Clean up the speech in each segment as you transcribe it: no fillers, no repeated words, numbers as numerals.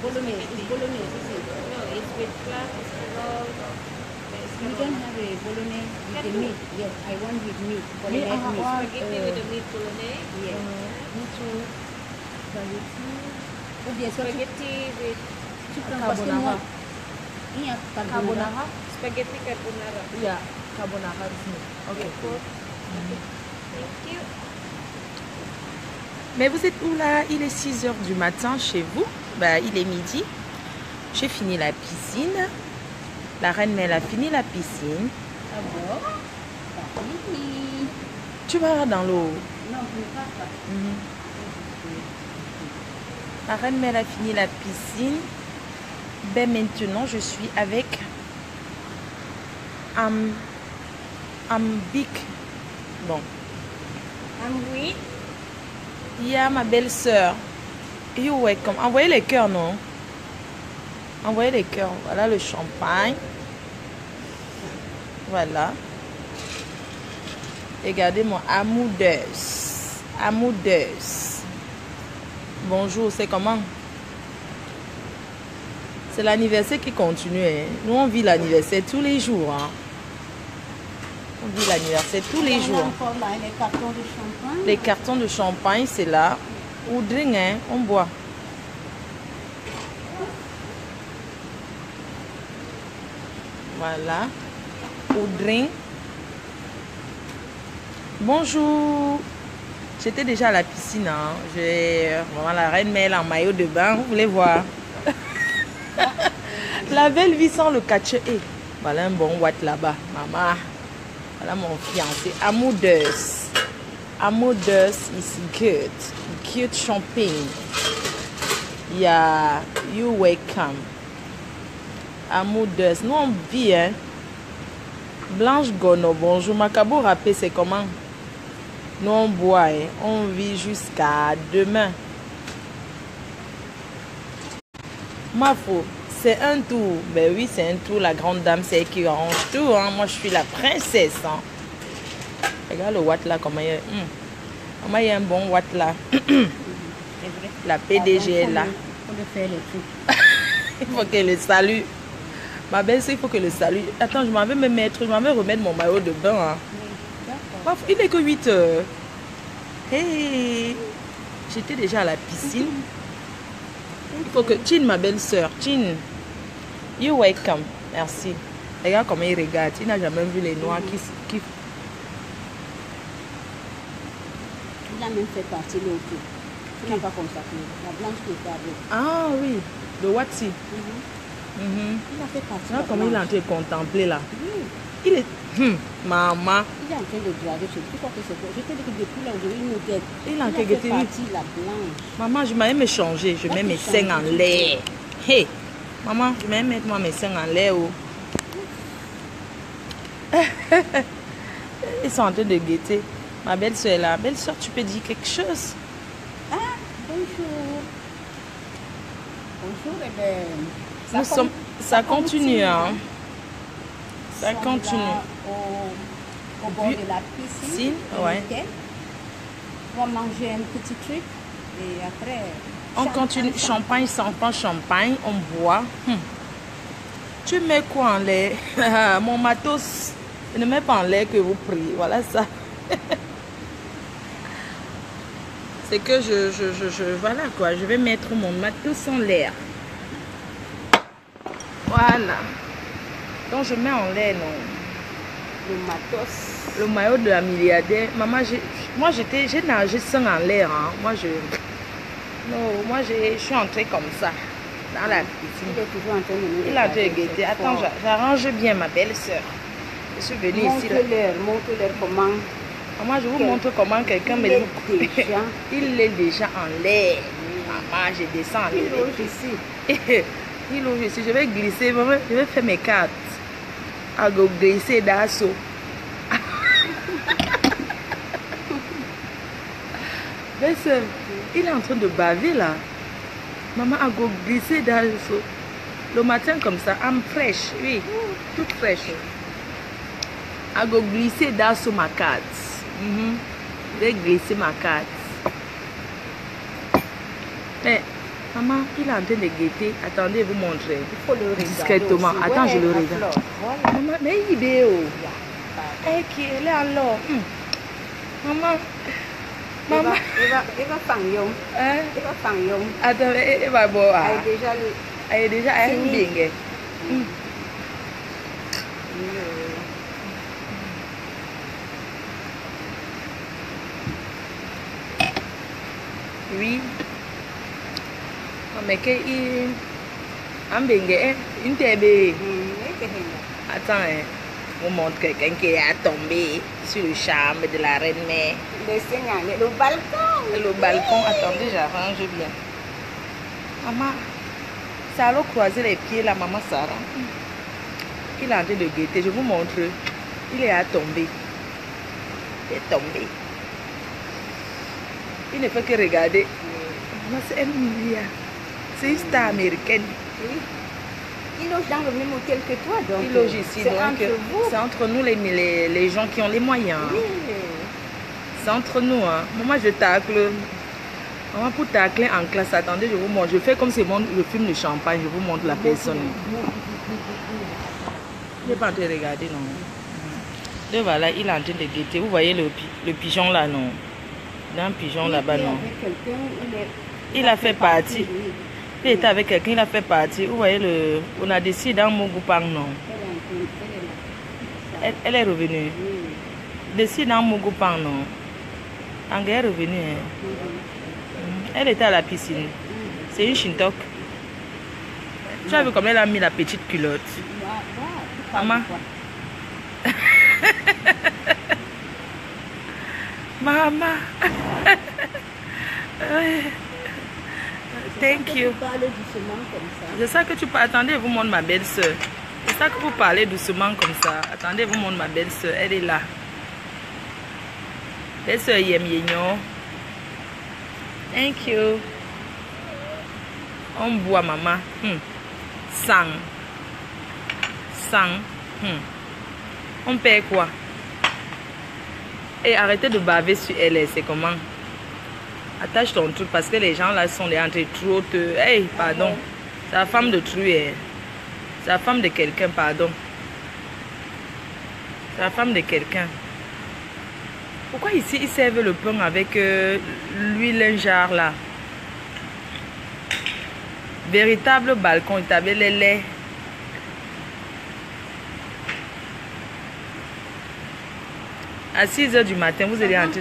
Bolognese. It's bolognese, is it? No, it's with flat escargot. You don't have a bolognese with the meat. Yes, I want with meat. Bolognese meat. Spaghetti with the meat bolognese. Yes. Me too. Spaghetti. Oh, yes, Spaghetti with Carbonara. Iya, Carbonara? spaghetti carbonara. Yeah, carbonara is me. Okay. Thank you. Mais vous êtes où là? Il est 6 h du matin chez vous. Bah, il est midi. J'ai fini la piscine. La reine Mel a fini la piscine. Ah bon? Oui. Tu vas dans l'eau. Non, je ne pas. La reine Mel a fini la piscine. Ben maintenant, je suis avec Big. Bon. Oui. Il y a ma belle-sœur. You welcome. Envoyez les cœurs, non? Envoyez les cœurs. Voilà le champagne. Voilà. Regardez mon amoureuse. Amoureuse. Bonjour, c'est comment? C'est l'anniversaire qui continue. Hein. Nous, on vit l'anniversaire tous les jours. Hein. On vit l'anniversaire tous les jours. Encore là, les cartons de champagne. Les cartons de champagne, c'est là. Ou drink, hein, on boit. Voilà. Ou drink. Bonjour. J'étais déjà à la piscine. Hein. J'ai vraiment la reine Mel en maillot de bain. Vous voulez voir? La belle vie sans le catch. Et voilà un bon watt là-bas. Maman. Voilà mon fiancé. Amoureuse. Amoureuse is good. Cute champagne. Yeah. You welcome. Amoureuse. Nous on vit, hein. Blanche Gono, bonjour. Macabo Rappé, c'est comment? Nous on boit, hein. On vit jusqu'à demain. Ma faux, c'est un tour. Ben oui, c'est un tour. La grande dame, c'est elle qui arrange tout. Hein. Moi, je suis la princesse. Hein. Regarde le watt là, comment il y a. Comment il y a un bon watt là. La PDG est là. Il faut faire les trucs. Il faut qu'elle le salue. Ma belle-sœur, il faut que le salue. Attends, je m'en vais me mettre, je m'en vais remettre mon maillot de bain. Hein. D'accord. Il n'est que 8 h. Hey, j'étais déjà à la piscine. Il faut que... Chin, ma belle-sœur. Chin. You welcome. Merci. Regarde comment il regarde. Il n'a jamais vu les noirs qui... Il a même fait partie de l'autre. Il n'a pas consacré. La blanche qui était avec. Ah oui. Le Watsi. Il a fait partie. Regarde comment il est en train de contempler là. Oui. Il est... Maman. Il est en train de draguer chez lui. Je crois que c'est quoi? Je te dis que depuis là, aujourd'hui, il nous guette. Il est en train de fait guetter. partie de la blanche. Maman, je m'allais me changer. Je mets mes seins en l'air. Hey. Maman, je vais mettre moi mes seins en l'air. Oh. Ils sont en train de guetter. Ma belle-soeur est là. Belle-soeur, tu peux dire quelque chose? Ah, bonjour. Bonjour, eh bien, Nous sommes... Ça continue, hein. Ça Nous sommes continue. là au bord de la piscine. Ouais. On va manger un petit truc et après... On continue. Champagne, champagne, on boit. Tu mets quoi en l'air? Mon matos, je ne mets pas en l'air que vous priez. Voilà ça. C'est que voilà quoi. Je vais mettre mon matos en l'air. Voilà. Donc je mets en l'air, non. Le matos. Le maillot de la milliardaire. Maman, moi j'ai nagé sans en l'air. Hein. Moi je suis entrée comme ça. Dans la piscine. Il est toujours en train de nous Il a de guetter. Attends, j'arrange bien ma belle-sœur. Je suis venue ici. Montre-leur comment. Maman, je vous montre comment quelqu'un me dit. Il est déjà en l'air. Maman, je descends en l'air. Il loge ici. Il loge ici. Je vais glisser. Maman, je vais faire mes cartes. À go glisser d'assaut. Belle-sœur, il est en train de baver là. Maman a go glisser d'assaut. Le matin comme ça, I'm fresh. Oui, toute fraîche. A go glisser d'assaut ma carte. Je vais glisser ma carte. Mais Maman, il est en train de guetter. Attendez, vous montrer. Il faut le regarder Discrètement. aussi. Attends, Ouais, je le la regarde. fleur. Voilà. Maman, mais il est où? Elle est alors. Maman. Maman. Eva Fangyon. Hein? Eva Fangyon. Attends, elle va boire. Elle est déjà fini. bien. Oui. Mais que il une télé. Attends, on montre quelqu'un qui est tombé sur le charme de la reine mère. Le balcon. Le balcon, attendez, j'arrange bien. Maman, ça a croisé les pieds là, maman Sarah. Il est en train de guetter, je vous montre. Il est à tomber. Il est tombé. Il ne fait que regarder. Maman, c'est Emilia. C'est une star américaine. Oui. Il loge dans le même hôtel que toi, donc. Il loge ici, c'est donc entre vous. c'est entre nous les gens qui ont les moyens. Oui. C'est entre nous. Hein. Moi, je tacle. Maman, pour tacler en classe, attendez, je vous montre. Je fais comme si je fume le champagne, je vous montre la personne. Il n'est pas en train de regarder, non. Et voilà, il est en train de guetter. Vous voyez le pigeon là, non? Dans le pigeon là-bas, non. Il a fait partie. Il était avec quelqu'un, il a fait partie. Vous voyez, on a décidé dans Mogoupang, non? Elle est revenue. Décide dans Mogoupang, non? Elle est revenue. Hein? Elle était à la piscine. C'est une Shintok. Tu as vu comme elle a mis la petite culotte? Maman. Maman. Thank you. C'est ça que tu peux. Attendez, vous montre ma belle-sœur. C'est ça que vous parlez doucement comme ça. Attendez, vous montre ma belle-sœur. Elle est là. Belle-sœur Yem Yenyo. Thank you. On boit, maman. Sang. On paie quoi? Et arrêtez de baver sur elle. C'est comment? Attache ton truc parce que les gens là sont des entre trop. Hey, pardon. C'est la femme de truie. C'est la femme de quelqu'un, pardon. C'est la femme de quelqu'un. Pourquoi ici ils servent le pain avec l'huile lingère là? Véritable balcon, il t'avait les laits. À 6 h du matin, vous allez en train.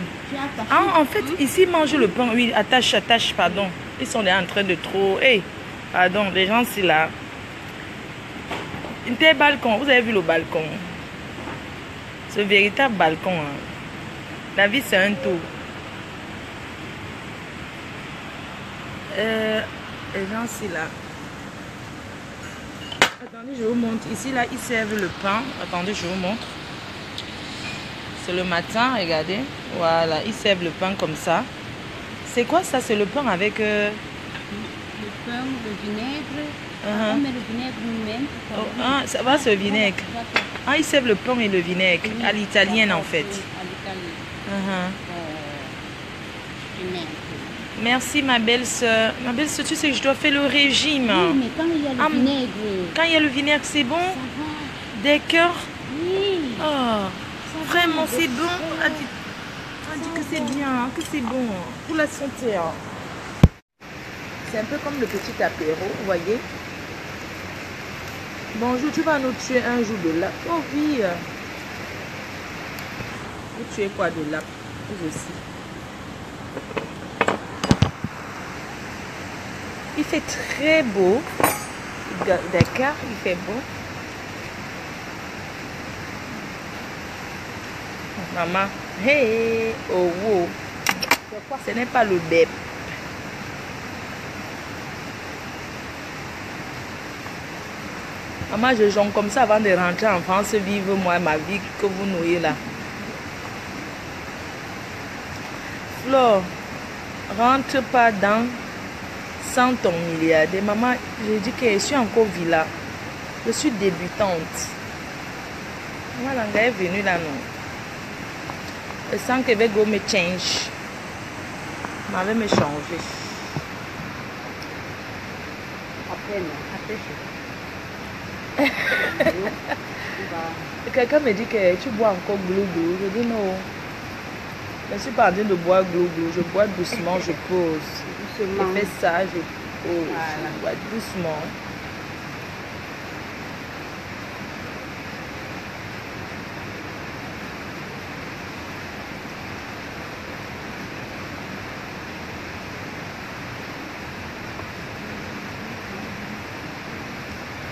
Ah, en fait, ici, ils mangent le pain. Oui, attache, pardon. Ils sont en train de trop. Hey, pardon, les gens, c'est là. Un balcon, vous avez vu le balcon? Ce véritable balcon. Hein. La vie, c'est un tour. Les gens, c'est là. Attendez, je vous montre. Ici, là, ils servent le pain. Attendez, je vous montre. C'est le matin, regardez. Voilà, ils servent le pain comme ça. C'est quoi ça? C'est le pain avec... Le pain, le vinaigre. On met le vinaigre nous-mêmes. Oh, ah, ça va, ce vinaigre. Ah, ils servent le pain et le vinaigre. À l'italienne, en fait. À l'italienne. Merci, ma belle-sœur. Ma belle-sœur, tu sais que je dois faire le régime. Oui, mais quand il y a le vinaigre... Quand il y a le vinaigre, c'est bon? Des cœurs? Oui. Oh. Vraiment, c'est bon. On dit que c'est bien, que c'est bon pour la santé. C'est un peu comme le petit apéro, vous voyez. Bonjour, tu vas nous tuer un jour de là. Oh oui. Vous tuez quoi de là? Vous aussi. Il fait très beau. D'accord, il fait beau. Maman, hey, oh wow. Ce n'est pas le bébé. Maman, je jongle comme ça avant de rentrer en France, vivre moi ma vie que vous noyez là. Flore, rentre pas dans sans ton milliardaire. Maman, j'ai dit que je suis encore villa. Je suis débutante. Maman, l'anglais est venue là, non? Je sens que Vego me change. Je vais me changer. Après, non. Après, c'est Quelqu'un me dit que tu bois encore glou-glou. Je dis non. Je ne suis pas en train de boire glou-glou. Je bois doucement, je pose. doucement. Je fais ça, je pose. Voilà. Je bois doucement.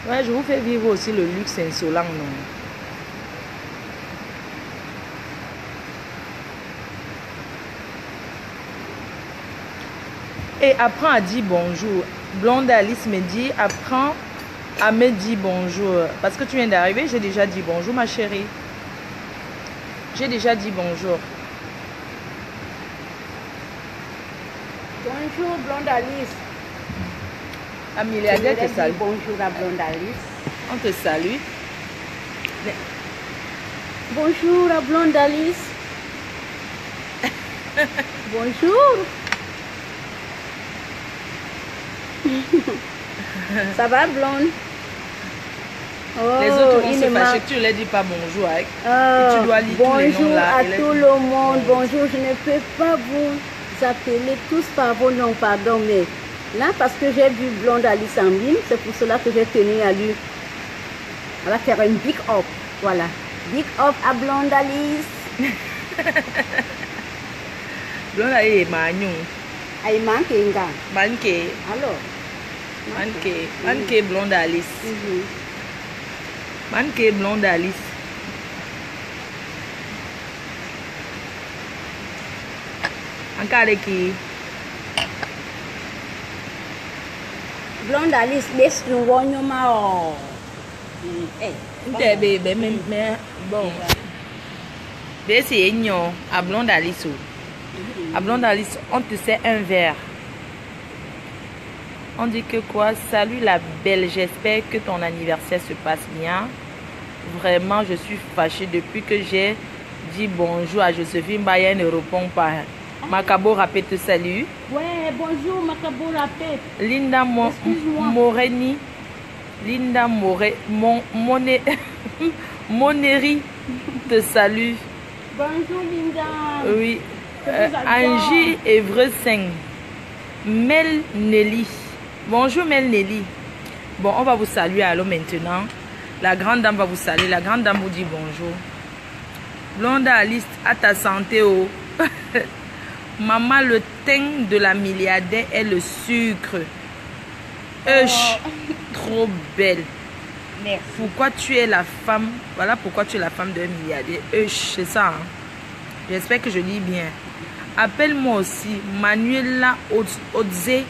Ouais, je vous fais vivre aussi le luxe insolent, non? Et apprends à dire bonjour. Blonde Alice me dit, apprends à me dire bonjour. Parce que tu viens d'arriver, j'ai déjà dit bonjour, ma chérie. J'ai déjà dit bonjour. Bonjour, Blonde Alice. Un milliardaire te salue. Bonjour à Blonde Alice. On te salue. Bonjour à Blonde Alice. Bonjour. Ça va, Blonde? Oh, Les autres vont il se est fâcher mar- que tu ne leur dis pas bonjour. Hein. Ah, Tu dois lire tous les noms bonjour là. à et les- tout le monde. Bonjour, je ne peux pas vous appeler tous par vos noms, pardon, mais là, parce que j'ai vu Blonde Alice en ligne, c'est pour cela que j'ai tenu à lui. Elle va faire un big up. Voilà. Big up à Blonde Alice. Blonde Alice est magnon. Aïe, manque un gars. Manqué. Alors. Manqué. Manqué Blonde Alice. Mhm. Manqué Blonde Alice. Encore avec qui? Blonde Alice, laisse-nous voir nos mains. Eh, Mais bon. C'est ignon. À Blonde Alice. À Blonde Alice, on te sert un verre. On dit que quoi? Salut la belle, j'espère que ton anniversaire se passe bien. Vraiment, je suis fâchée depuis que j'ai dit bonjour à Joséphine Bayen ne répond pas. Macabo Rapé te salue. ouais, bonjour, Macabo Rapé. Linda Excuse-moi. Moreni. Linda Moneri te salue. Bonjour, Linda. Oui. Je vous adore. Angie Evresing. Mel Nelly. Bonjour Mel Nelly. Bon, on va vous saluer alors maintenant. La grande dame va vous saluer. La grande dame vous dit bonjour. Blonde Alice, à ta santé. Oh. Maman, le teint de la milliardaire est le sucre. Euch, trop belle. Merci. Pourquoi tu es la femme? Voilà pourquoi tu es la femme d'un milliardaire. Euch, c'est ça. Hein? J'espère que je lis bien. Appelle-moi aussi Manuela Odze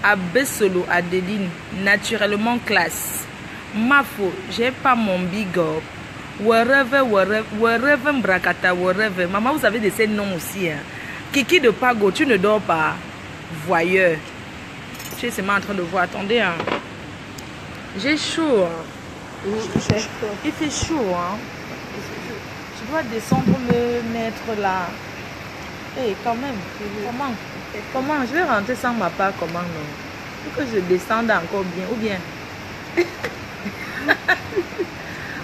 Abesolo Adeline, naturellement classe. Mafo, j'ai pas mon big up. Wherever Mbrakata, wherever. Maman, vous avez de ces noms aussi. Hein. Kiki de Pago, tu ne dors pas. Voyeur. Tu es seulement en train de voir. Attendez. Hein. J'ai chaud. Hein. Il fait chaud. Hein. Je dois descendre me mettre là. Eh, quand même. Comment? Je vais rentrer sans ma part. Comment non? Il faut que je descende encore bien. Ou bien.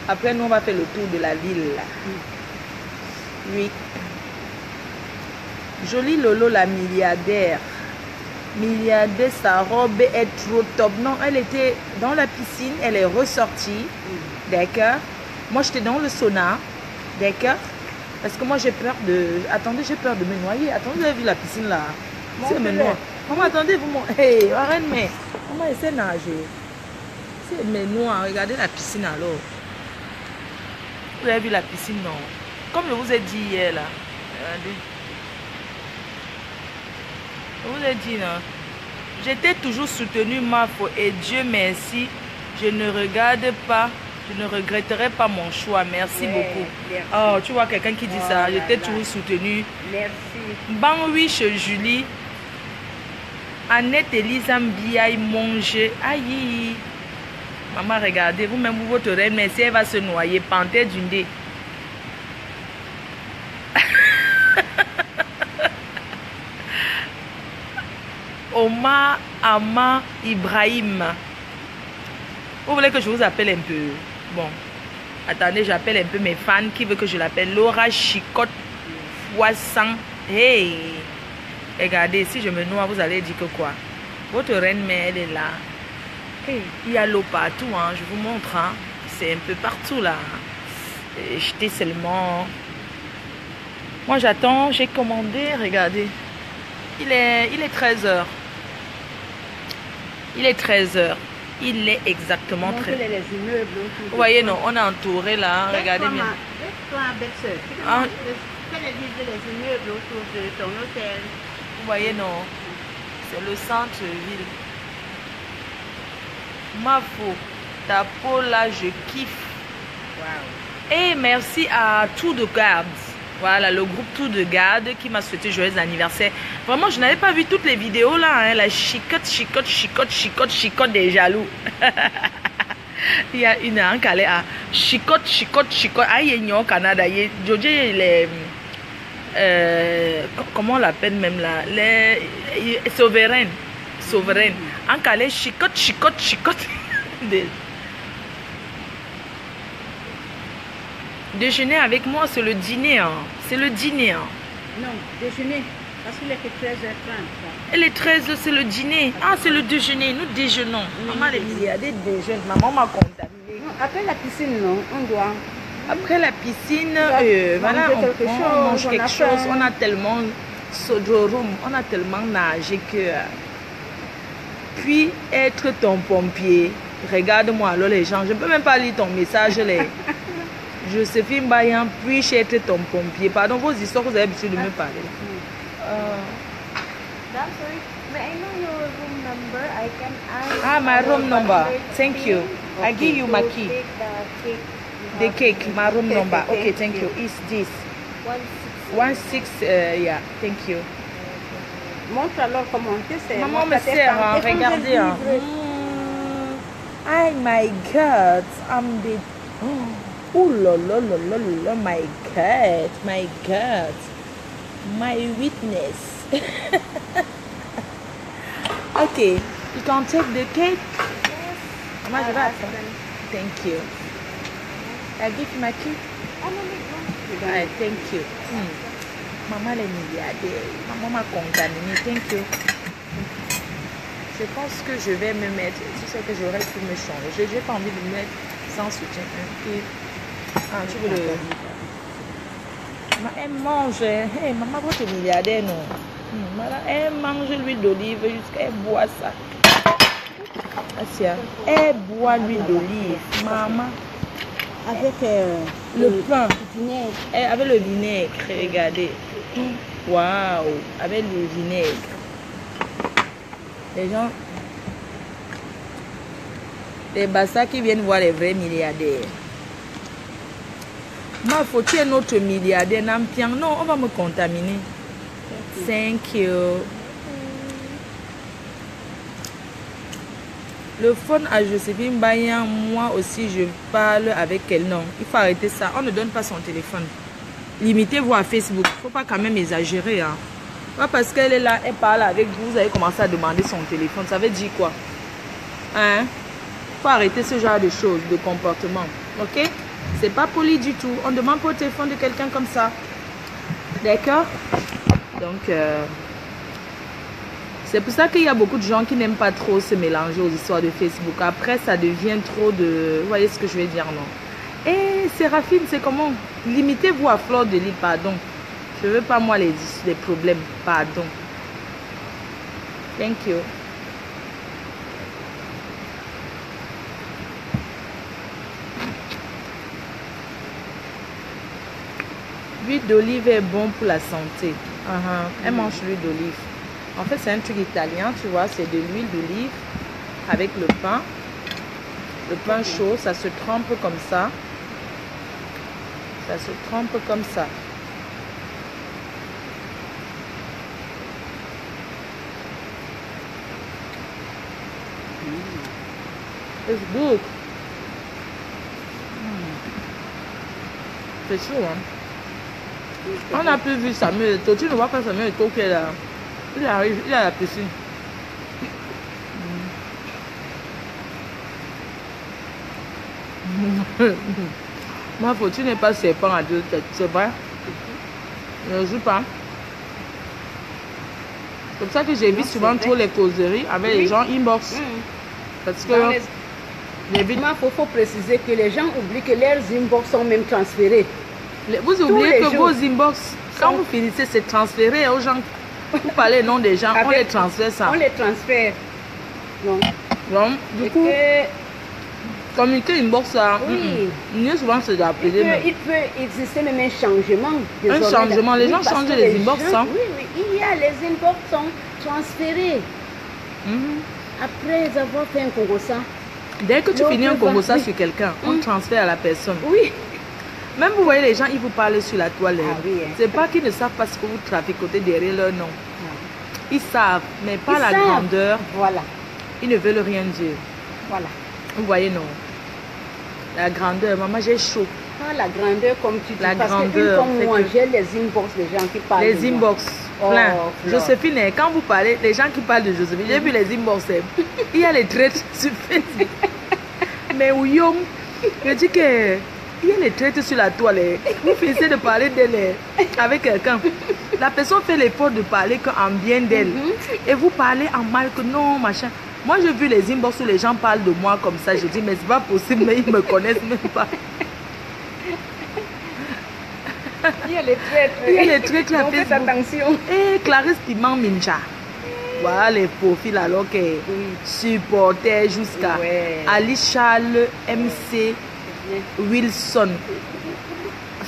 Après, nous, on va faire le tour de la ville. Là. Oui. Jolie Lolo, la milliardaire. Milliardaire, sa robe est trop top. Non, elle était dans la piscine. Elle est ressortie. D'accord. Moi, j'étais dans le sauna. D'accord. Parce que moi, j'ai peur de... Attendez, j'ai peur de me noyer. Attendez, vous avez vu la piscine là? C'est me noie. Maman, attendez, vous m'en... Hey, arrête, mais... Maman, essaie de nager. C'est me noie. Regardez la piscine alors. Vous avez vu la piscine, non? Comme je vous ai dit hier, là. Regardez. Je vous ai dit, non? J'étais toujours soutenue, Mafo. Et Dieu merci, je ne regarde pas... Je ne regretterai pas mon choix. Merci beaucoup. Merci. Oh, tu vois quelqu'un qui dit ça. là J'étais là. toujours soutenue. Merci. Banwi chez Julie. Annette Elisa Mbiaï Monge. Aïe. Maman, regardez, vous-même, vous votre reine, mais si elle va se noyer, panthère d'une dé. Omar Ama Ibrahim. Vous voulez que je vous appelle un peu? Bon, attendez, j'appelle un peu mes fans qui veulent que je l'appelle Laura Chicotte Poisson. Hey! Regardez, si je me noie, vous allez dire que quoi? Votre reine-mère, elle est là. Hey, il y a l'eau partout, hein. Je vous montre. Hein. C'est un peu partout là. J'étais seulement... Moi j'attends, j'ai commandé, regardez. Il est 13h. Il est 13h. Il est exactement 13h. Les immeubles autour. Vous voyez, non, on est entouré là, regardez bien. Toi, belle-sœur, Ah. fais les immeubles autour de ton hôtel. Vous voyez, non, c'est le centre-ville. Ma faux, ta peau là, je kiffe. Wow. Et merci à Tout de Garde. Voilà, le groupe Tout de Garde qui m'a souhaité joyeux anniversaire. Vraiment, je n'avais pas vu toutes les vidéos là. Hein, la chicotte des jaloux. Il y a une en Calais à chicotte. Ah, il y a au Canada. Il y a comment on l'appelle même là? Les souveraines. En Calais, chicotte. Déjeuner avec moi, c'est le dîner. Hein. C'est le dîner. Hein. Non, déjeuner. Parce qu'il est que 13h30. Elle est 13h, c'est le dîner. Ah, c'est le déjeuner. Nous déjeunons. Maman, les milliardaires déjeunent. Maman m'a contaminé. Après la piscine, non, on doit. Après la piscine, voilà, on mange quelque chose. On a tellement sojorum, on a tellement nagé que... Puis être ton pompier. Regarde-moi alors les gens. Je ne peux même pas lire ton message. Joséphine Bayan, puis-je être ton pompier? Pardon, vos histoires, vous avez l'habitude de me parler. May I know your room number? I can ask. Ah, my room number. Thank you. I give you my key. Take The cake, my room number. Okay, thank you. It's this. 16, yeah, thank you. Montre alors comment c'est. Maman me sert, hein, regardez. Hein. Oh my God, I'm the... Oh là là là là là, my God, my witness. Okay, you can take the cake. Maman, je vais attendre. Thank you. I give you my key. Alright, thank you. Maman, elle est milliardaire. Maman m'a contaminé. Thank you. Je pense que je vais me mettre. Tu sais que j'aurais pu me changer. Je n'ai pas envie de me mettre sans soutien. Ah, tu veux le... Elle mange. Hey, maman, votre milliardaire, non. Elle mange l'huile d'olive jusqu'à elle boit ça. Asia, elle boit l'huile d'olive. Maman. Avec le pain. Vinaigre. Avec le vinaigre, regardez. Waouh, avec le vinaigre. Les gens, les bassas qui viennent voir les vrais milliardaires. Ma faut tu es notre milliardaire, non, on va me contaminer. Thank you. Le phone à Joséphine Bayan, moi aussi je parle avec elle. Non, il faut arrêter ça. On ne donne pas son téléphone. Limitez-vous à Facebook. Il ne faut pas quand même exagérer. Hein. Pas parce qu'elle est là, elle parle avec vous, vous avez commencé à demander son téléphone. Ça veut dire quoi? Hein? Il faut arrêter ce genre de choses, de comportement. Ok? C'est pas poli du tout. On demande pas au téléphone de quelqu'un comme ça. D'accord? Donc, c'est pour ça qu'il y a beaucoup de gens qui n'aiment pas trop se mélanger aux histoires de Facebook. Après, ça devient trop de... Vous voyez ce que je veux dire, non? Et Séraphine, c'est comment? Limitez-vous à fleur de lis, pardon. Je ne veux pas, moi, les problèmes. Pardon. Thank you. L'huile d'olive est bon pour la santé. Elle mange l'huile d'olive. En fait, c'est un truc italien, tu vois. C'est de l'huile d'olive avec le pain. Le pain chaud, ça se trempe comme ça. Ça se trempe comme ça. It's good. C'est chaud, hein. On n'a plus vu Samuel Eto'o. Tu ne vois pas Samuel Eto'o qui est là. Il arrive, il est à la piscine. Ma faute, tu n'es pas serpent à deux têtes, c'est vrai? Je ne joue pas. C'est pour ça que j'évite souvent trop les causeries avec les gens inbox. Parce que Il faut préciser que les gens oublient que leurs inbox sont même transférés. Vous oubliez que vos inbox, quand vous finissez, c'est transféré aux gens. Vous parlez nom des gens, on les transfère ça. On les transfère. Donc, du coup, communiquer inbox, ça, mieux souvent c'est d'appeler. Il peut exister même un changement. Un changement, les gens changent les inbox. Oui, il y a les inbox sont transférés. Après avoir fait un Congossa. Dès que tu finis un Congossa sur quelqu'un, on transfère à la personne. Oui. Même vous voyez les gens, ils vous parlent sur la toilette. Hein. C'est pas qu'ils ne savent pas ce que vous traficotez derrière leur nom. Ils savent, mais pas la grandeur. Voilà. Ils ne veulent rien dire. Voilà. Vous voyez, non. La grandeur, maman, j'ai chaud. Pas la grandeur comme tu dis. La parce grandeur. Que comme moi, j'ai les inbox des gens qui parlent. Les inbox. Plein. Joséphine, quand vous parlez, les gens qui parlent de Joséphine, j'ai vu les inbox. Il y a les traites sur Facebook. Mais où je dis que il y a les traites sur la toile. Vous finissez de parler d'elle avec quelqu'un. La personne fait l'effort de parler en bien d'elle. Et vous parlez en mal que non, machin. Moi, j'ai vu les inbox où les gens parlent de moi comme ça. Je dis, mais c'est pas possible, mais ils me connaissent même pas. Il y a les traites. Il y a les traites là. Faites attention. Et Clarisse Piment Mincha. Voilà les profils alors que supporter jusqu'à Ali Charles, MC, Wilson,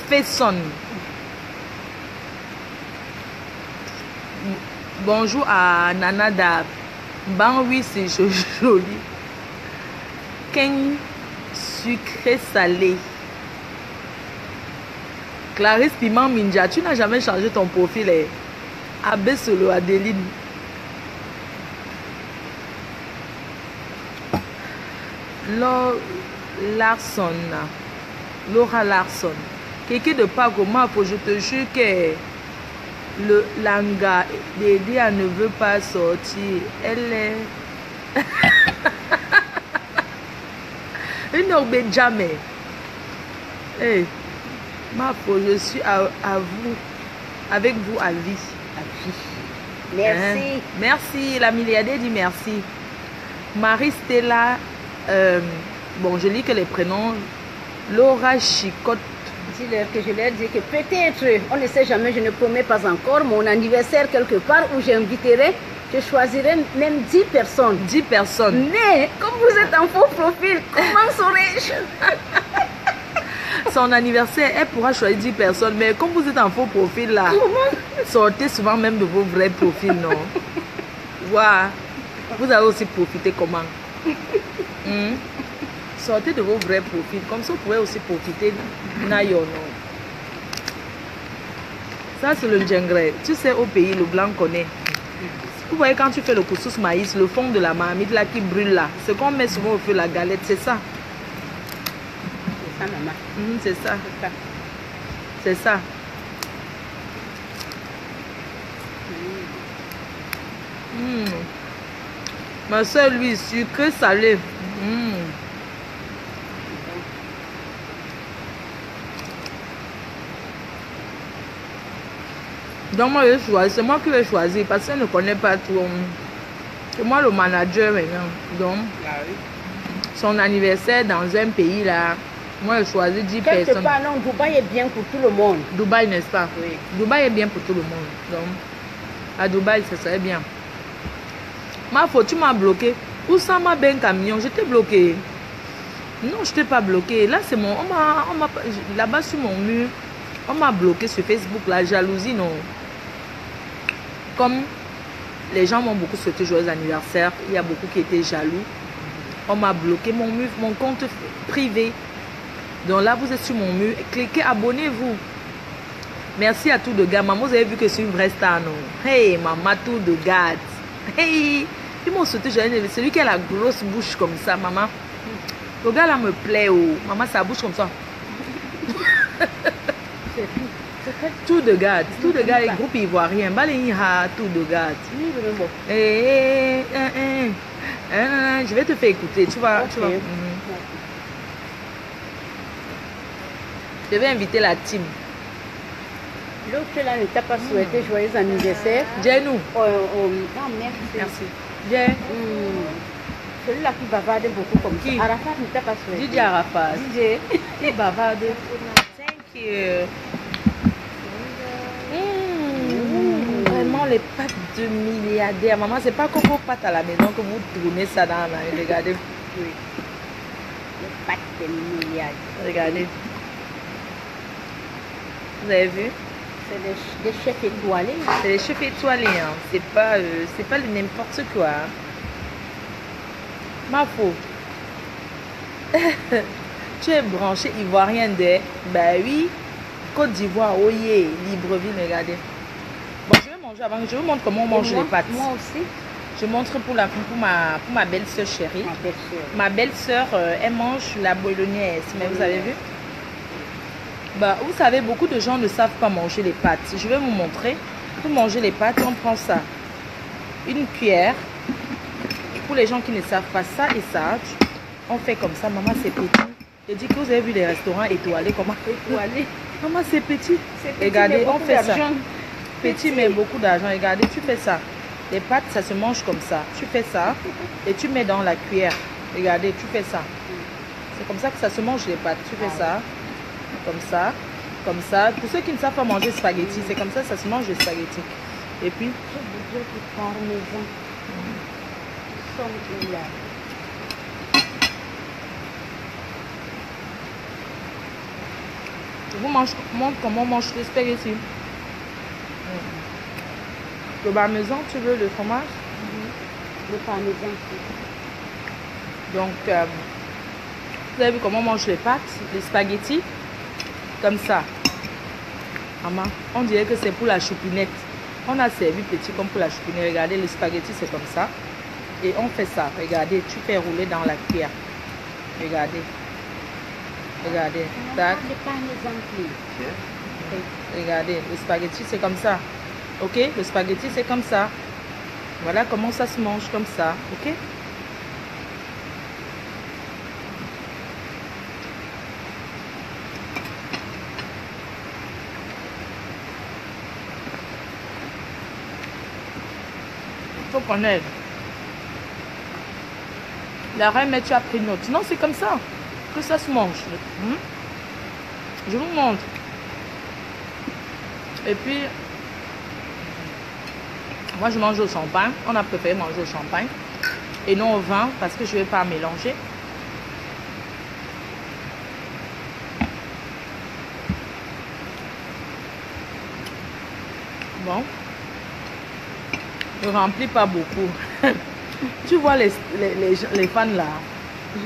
Fesson. Bonjour à Nana Dab. Ben oui, c'est joli. Ken sucré salé. Clarisse Piment Minja, tu n'as jamais changé ton profil. Abbé Solo Adeline. Laura Larson. Quelqu'un de pas comment, je te jure que le langa d'Edia ne veut pas sortir. Elle est. Elle n'obéit jamais. Hey, je suis à vous, avec vous à vie. Merci. Merci, la milliardaire dit merci. Marie Stella. Bon, je lis que les prénoms. Laura Chicotte. Dis-leur que je leur dis que peut-être, on ne sait jamais, je ne promets pas encore, mon anniversaire quelque part où j'inviterai, je choisirai même 10 personnes. 10 personnes. Mais, comme vous êtes en faux profil, comment saurais-je? Son anniversaire, elle pourra choisir 10 personnes, mais comme vous êtes en faux profil là, sortez souvent même de vos vrais profils, non? Voilà. Vous avez aussi profité comment? Sortez de vos vrais profils, comme ça vous pouvez aussi profiter Nayo, non? Ça c'est le djengre. Tu sais, au pays, le blanc connaît. Vous voyez quand tu fais le couscous maïs, le fond de la marmite là qui brûle là, ce qu'on met souvent au feu, la galette, c'est ça. C'est ça, maman. C'est ça. C'est ça. Ma soeur, lui, sucré salé. Donc moi, je choisis. C'est moi qui vais choisir parce qu'elle ne connaît pas tout. C'est moi le manager maintenant. Donc, son anniversaire dans un pays là, moi je choisis 10 Quelque personnes. part, non, Dubaï est bien pour tout le monde. Dubaï, n'est-ce pas? Oui. Dubaï est bien pour tout le monde. Donc, à Dubaï, ça serait bien. Ma faute, tu m'as bloqué. Où ça m'a bien camion? Je t'ai bloqué. Non, je t'ai pas bloqué. Là, c'est mon. Là-bas sur mon mur, on m'a bloqué sur Facebook. La jalousie, non. Comme les gens m'ont beaucoup souhaité joyeux anniversaire, il y a beaucoup qui étaient jaloux. On m'a bloqué mon compte privé. Donc là, vous êtes sur mon mur. Cliquez, abonnez-vous. Merci à Tout de Gade. Maman, vous avez vu que c'est une vraie star, non? Hey, maman, Tout de Gade. Hey, ils m'ont sauté joyeux anniversaire. Celui qui a la grosse bouche comme ça, maman. Le gars là me plaît. Oh. Maman, sa bouche comme ça. Tout de Gade. Tout de Gade, le groupe ivoirien. Baléha, Tout de Gade. Je vais te faire écouter. Tu vas. Okay. Tu vas. Je vais inviter la team. L'autre là ne t'a pas souhaité joyeux anniversaire. Dis-nous. Non, merci. Merci. Dis. Celui-là qui bavarde beaucoup comme Qui? ça. Arafat ne t'a pas souhaité. DJ Arafat. DJ. Qui bavarde. Thank you. Vraiment les pâtes de milliardaires. Maman, c'est pas comme vos pâtes à la maison que vous tournez ça dans la main. Regardez. Oui. Les pâtes de milliards. Regardez. Vous avez vu? C'est des chefs étoilés. C'est les chefs étoilés. Hein. C'est pas le n'importe quoi. Hein. Ma faux. Tu es branché ivoirien de. Ben oui. Côte d'Ivoire, oh yeah, Libreville, regardez. Bon, je vais manger avant. Je vous montre comment on mange les pâtes. Moi aussi. Je montre pour ma belle-sœur chérie. Ma belle-sœur. Ma belle-sœur, elle mange la bolognaise. Mais vous avez vu? Bah, vous savez, beaucoup de gens ne savent pas manger les pâtes. Je vais vous montrer. Pour manger les pâtes, on prend ça. Une cuillère. Pour les gens qui ne savent pas ça et ça, on fait comme ça. Maman, c'est petit. Je dis que vous avez vu les restaurants étoilés. Comment? Étoilés. Maman, c'est petit. Petit, Regardez, on fait ça. Petit, mais beaucoup d'argent. Regardez, tu fais ça. Les pâtes, ça se mange comme ça. Tu fais ça et tu mets dans la cuillère. Regardez, tu fais ça. C'est comme ça que ça se mange les pâtes. Tu fais ça. Comme ça. Comme ça. Pour ceux qui ne savent pas manger spaghetti, c'est comme ça que ça se mange les spaghettis. Et puis, je veux du parmesan. Sont là. je vous montre comment on mange les spaghettis. Le parmesan, tu veux le fromage? Le parmesan. Donc, vous avez vu comment on mange les pâtes, les spaghettis? Comme ça. Maman, on dirait que c'est pour la choupinette. On a servi petit comme pour la choupinette. Regardez, le spaghetti, c'est comme ça. Et on fait ça. Regardez, tu fais rouler dans la cuillère. Regardez. Regardez. Tac. Le parmesan plus. Regardez, le spaghetti, c'est comme ça. Ok? Le spaghetti, c'est comme ça. Voilà comment ça se mange, comme ça. Ok? Faut connaître. La reine, mais tu as pris note. Non, c'est comme ça que ça se mange. Je vous montre. Et puis, moi je mange au champagne. On a préféré manger au champagne et non au vin parce que je ne vais pas mélanger. Bon. Ne remplis pas beaucoup. Tu vois les fans là,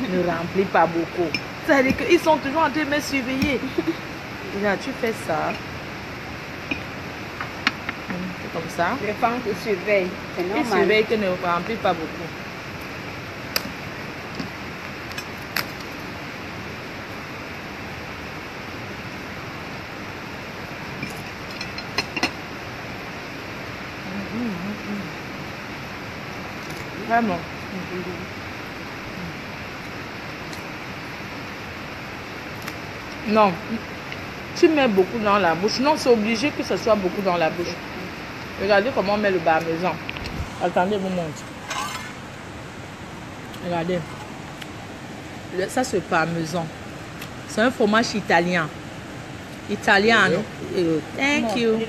ne remplis pas beaucoup. C'est-à-dire qu'ils sont toujours en train de me surveiller. Là, tu fais ça. C'est comme ça. Les femmes te surveillent. C'est normal. Ils surveillent que ne remplis pas beaucoup. Vraiment. Non. Tu mets beaucoup dans la bouche. Non, c'est obligé que ce soit beaucoup dans la bouche. Regardez comment on met le parmesan. Attendez, je vous montre. Regardez. Ça, c'est parmesan. C'est un fromage italien. Italiano. Thank you.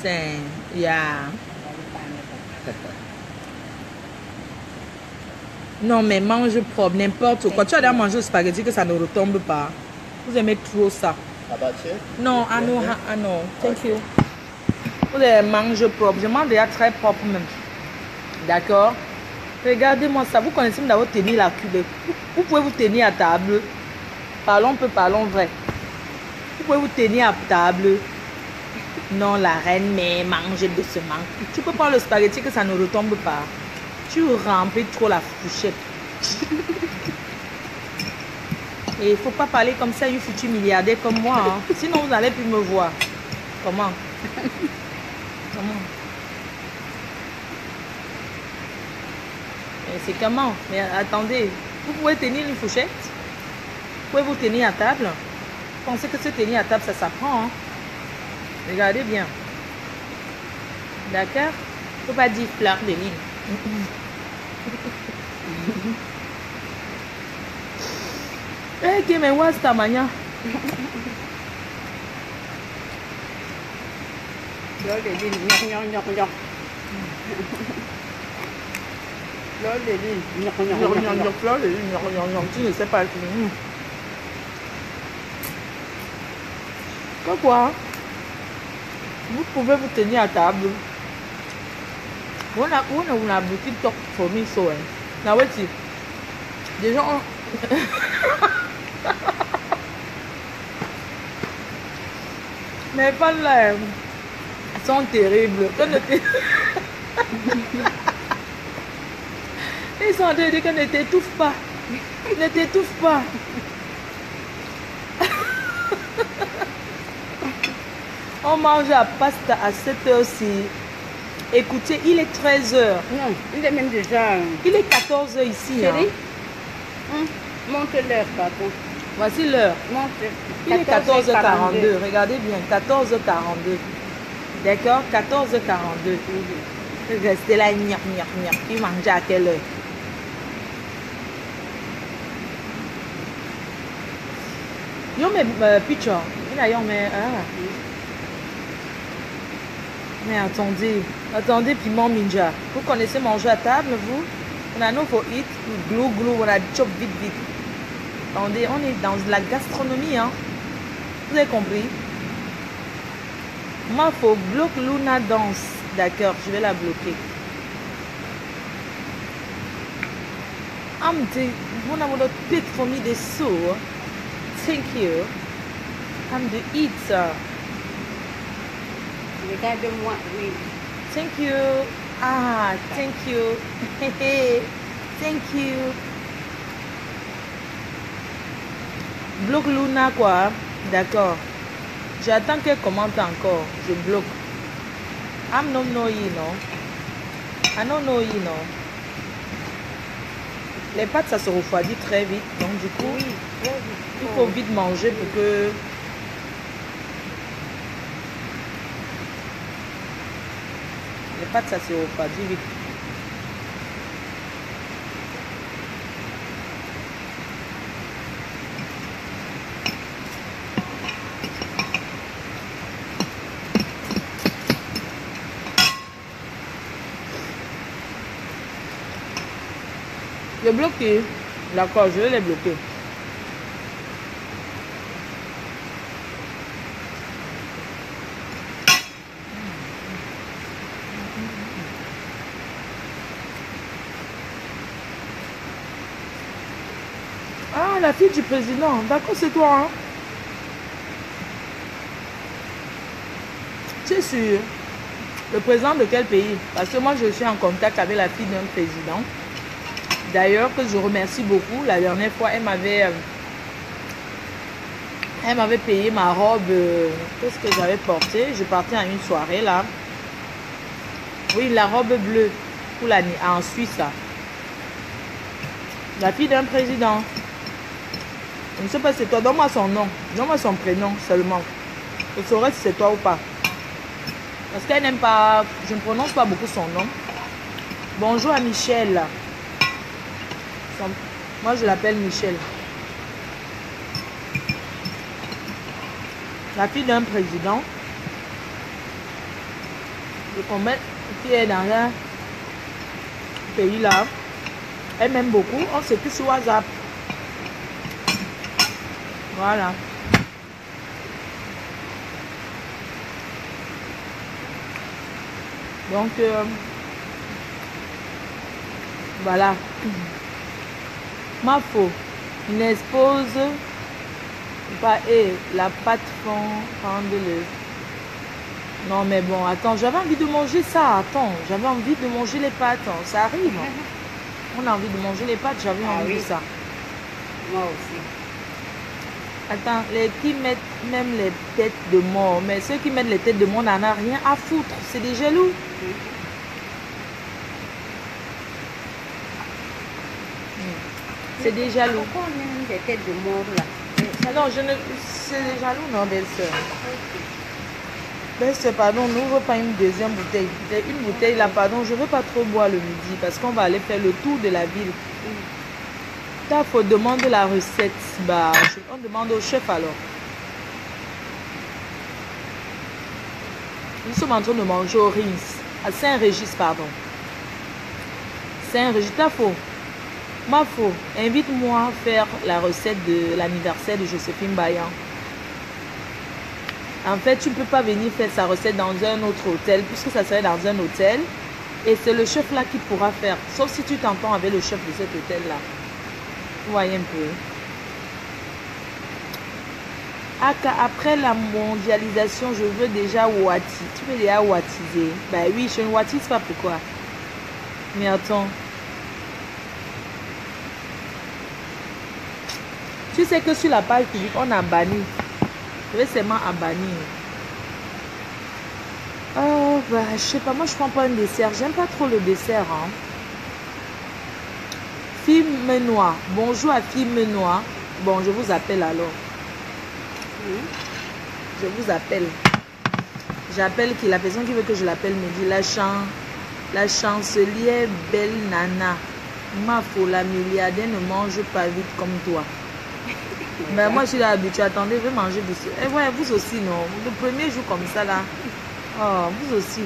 C'est... Yeah. Non, mais mange propre, n'importe quoi. Tu as déjà mangé le spaghetti que ça ne retombe pas. Vous aimez trop ça. Non, ah non, ah non. Thank you. Vous allez manger propre. Je mange déjà très propre même. D'accord? Regardez-moi ça. Vous connaissez d'abord tenir la cube. Vous pouvez vous tenir à table. Parlons peu, parlons vrai. Vous pouvez vous tenir à table. Non, la reine, mais manger doucement. Tu peux prendre le spaghetti que ça ne retombe pas. Tu remplis trop la fourchette. Et il ne faut pas parler comme ça à une future milliardaire comme moi. Hein. Sinon, vous n'allez plus me voir. Comment? Comment? C'est comment? Mais attendez, vous pouvez tenir une fourchette? Vous pouvez vous tenir à table? Pensez que se tenir à table, ça s'apprend. Hein? Regardez bien. D'accord? Faut pas dire fleur de lys. Ok, mais what's ta manière? Fleur de lys, gnoc. Fleur de lys, gnoc. Fleur de lys, tu ne sais pas. Quoi? Vous pouvez vous tenir à table. On a boutique top for me so. Now wait. Des gens. Mais pas là. Ils sont terribles. Ils sont en train de dire qu'on ne t'étouffe pas. Ne t'étouffe pas. On mange la pasta à 7 heure-ci. Écoutez, il est 13 h. Non, il est même déjà... Il est 14 h ici. Chérie, monte l'heure, pardon. Voici l'heure. Monte. Il est 14 h 42. Regardez bien, 14 h 42. D'accord, 14 h 42. Restez là, gnac. Il mange à quelle heure? Yo, mais picture. Il a mais mais attendez, piment ninja. Vous connaissez manger à table, vous? On a nos for eat, glou, on a chop vite. Attendez, on est dans la gastronomie, hein. Vous avez compris? Moi, faut bloquer Luna danse. D'accord, je vais la bloquer. I'm the one I want to pick for me the soup. Thank you. I'm the eater. Regarde-moi, oui. Thank you. Ah, thank you. Thank you. Bloque Luna quoi. D'accord. J'attends qu'elle commente encore. Je bloque. I'm not know you, no. I don't know you, no. Les pâtes, ça se refroidit très vite. Donc, du coup, Oui, il faut vite manger pour que... Les pâtes, ça se refroidit vite. Le bloqué. D'accord, je vais les bloquer. Ah, la fille du président. D'accord, c'est toi, hein? Tu es sûr? Le président de quel pays? Parce que moi, je suis en contact avec la fille d'un président. D'ailleurs, que je remercie beaucoup. La dernière fois, elle m'avait payé ma robe. Qu'est-ce que j'avais porté? Je partais à une soirée là. Oui, la robe bleue pour l'année en Suisse. Là. La fille d'un président. Je ne sais pas si c'est toi. Donne-moi son nom. Donne-moi son prénom seulement. Je saurai si c'est toi ou pas. Parce qu'elle n'aime pas... Je ne prononce pas beaucoup son nom. Bonjour à Michel. Moi, je l'appelle Michel. La fille d'un président. Je combats qui est dans un pays là. Elle m'aime beaucoup. On s'écrit sur WhatsApp. Voilà. Donc, voilà. Ma faux. Une expose. Pas et la pâte prendre le. Non, mais bon, attends, j'avais envie de manger ça. Attends, j'avais envie de manger les pâtes. Ça arrive. On a envie de manger les pâtes, j'avais envie de ça. Moi aussi. Attends, les qui mettent même les têtes de mort. Mais ceux qui mettent les têtes de mort n'en a rien à foutre. C'est des jaloux. C'est des jaloux. Pourquoi on aime des têtes de mort là? Non, je ne... C'est jaloux, non, belle-sœur. Belle-sœur, pardon, n'ouvre pas une deuxième bouteille. Une bouteille là, pardon, je ne veux pas trop boire le midi parce qu'on va aller faire le tour de la ville. Il faut demander la recette. Bah, on demande au chef alors. Nous sommes en train de manger au Rins, à Saint-Régis, pardon. Saint-Régis, Mafo, invite-moi à faire la recette de l'anniversaire de Joséphine Bayan. En fait, tu ne peux pas venir faire sa recette dans un autre hôtel, puisque ça serait dans un hôtel. Et c'est le chef là qui pourra faire, sauf si tu t'entends avec le chef de cet hôtel-là. Vous voyez un peu. Après la mondialisation, je veux déjà Wati. Tu veux déjà Watiser? Ben oui, je ne Watise pas, pourquoi? Mais attends. Tu sais que sur la page publique, on a banni. Je vais seulement à bannir. Oh, bah, je sais pas, moi je prends pas un dessert. J'aime pas trop le dessert. Hein. Fille Menoir. Bonjour à Fille Menoir. Bon, je vous appelle alors. Je vous appelle. J'appelle qui? La personne qui veut que je l'appelle me dit la chancelière belle nana. Mafo, la milliardaire ne mange pas vite comme toi. Mais moi je suis habituée. Attendez, je vais manger dessus. Et ouais, vous aussi, non? Le premier jour comme ça là. Oh, vous aussi.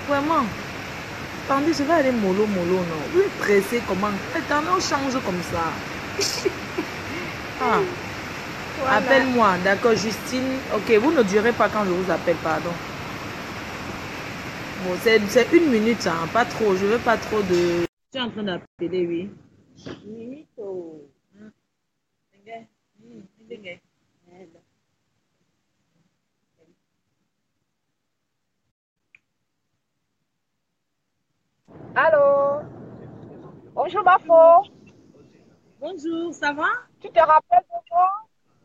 Vraiment. Attendez, je vais aller mollo, non? Vous êtes pressé comment? Attendez, on change comme ça. Ah. Voilà. Appelle-moi, d'accord, Justine. Ok, vous ne durez pas quand je vous appelle, pardon. Bon, c'est 1 minute, hein, pas trop. Je veux pas trop de... Tu es en train d'appeler, oui. Allô? Bonjour Mafo. Bonjour, ça va? Tu te rappelles de moi?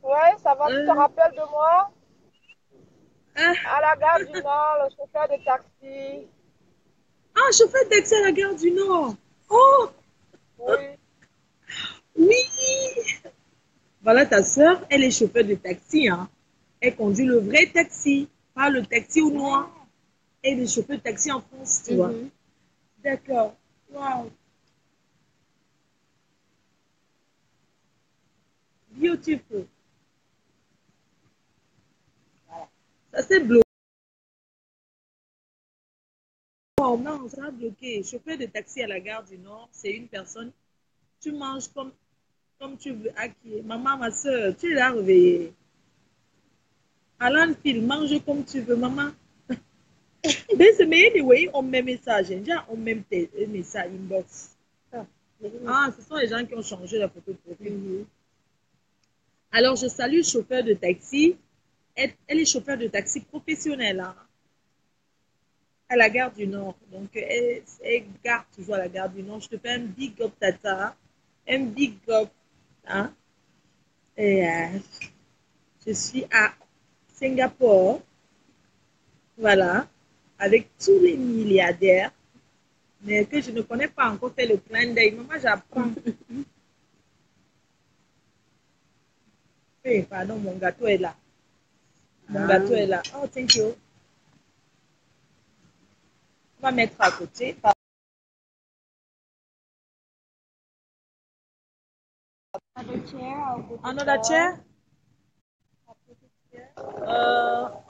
Ouais, ça va, tu te rappelles de moi? À la gare du Nord, le chauffeur de taxi. Ah, chauffeur de taxi à la gare du Nord. Oh, Oui. oui. Voilà ta soeur, elle est chauffeur de taxi. Hein. Elle conduit le vrai taxi, pas le taxi au noir. Elle est chauffeur de taxi en France, tu vois. D'accord. Wow. Beautiful. Ça c'est bloqué. Oh non, ça a bloqué. Chauffeur de taxi à la gare du Nord, c'est une personne. Tu manges comme tu veux. Aki. Maman, ma soeur, tu es là réveillée. Alan Phil, mange comme tu veux, maman. Mais anyway, on met message. Déjà, on met tes messages inbox. Ah, ce sont les gens qui ont changé la photo de profil. Alors, je salue chauffeur de taxi. Elle est chauffeur de taxi professionnelle hein, à la gare du Nord. Donc, elle garde toujours à la gare du Nord. Je te fais un big up, Tata. Un big up. Hein? Et je suis à Singapour. Voilà. Avec tous les milliardaires. Mais que je ne connais pas encore fait le clin d'œil. Maman, j'apprends. Hey, pardon, mon gâteau est là. Mon gâteau est là. Oh, thank you. On va mettre à côté. Another chair?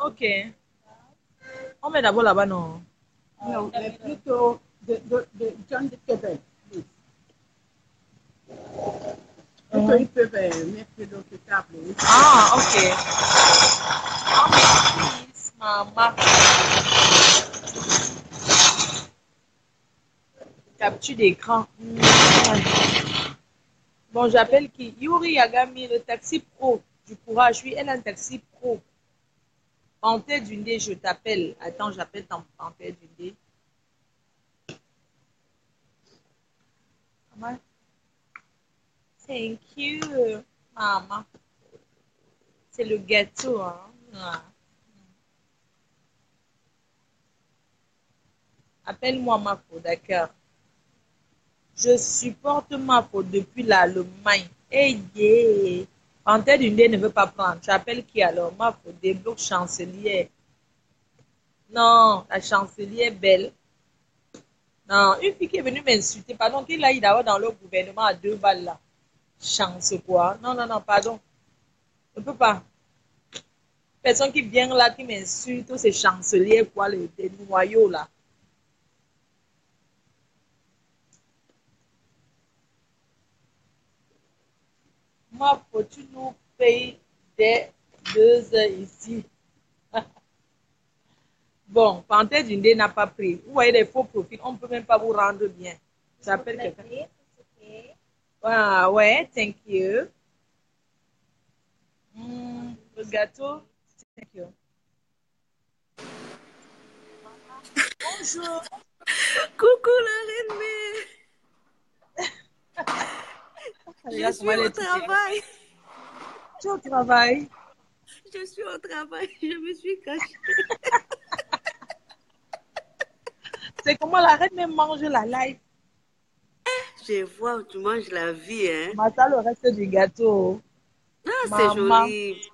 Ok. On met d'abord là-bas, non? Non, mais plutôt de John de Québec. Plutôt, ils peuvent mettre d'autres tables. Oui. Ah, ok. Oh, mais please, maman. Capture d'écran. Bon, j'appelle qui? Yuri Yagami, le taxi pro du courage. Oui, elle a un taxi pro. Panthère Dundé, je t'appelle. Attends, j'appelle ton Panthère Dundé. Maman. Thank you, maman. C'est le gâteau, hein. Ah. Appelle-moi Mafo, d'accord. Je supporte Mafo depuis l'Allemagne. Hey, yeah. Panthère d'une ne veut pas prendre. Tu appelles qui alors? Ma faut débloque chancelière. Non, la chancelière belle. Non, une fille qui est venue m'insulter, pardon, qui l'a eu d'abord dans le gouvernement à 2 balles là. Chance quoi? Non, non, non, pardon. Je ne peux pas. Personne qui vient là, qui m'insulte, ces chanceliers, quoi, les noyaux là. Moi, faut-tu nous payer dès 2 heures ici? Bon, Panthère d'Indé n'a pas pris. Vous voyez les faux profils, on ne peut même pas vous rendre bien. J'appelle quelqu'un. Ah, ouais, thank you. Le gâteau, thank you. Bonjour. Coucou la reine mère. Je suis au travail. Tu es au travail? Je suis au travail. Je me suis cachée. C'est comment la reine mère mange la life? Je vois, tu manges la vie, hein. Mata le reste du gâteau. Ah, c'est joli.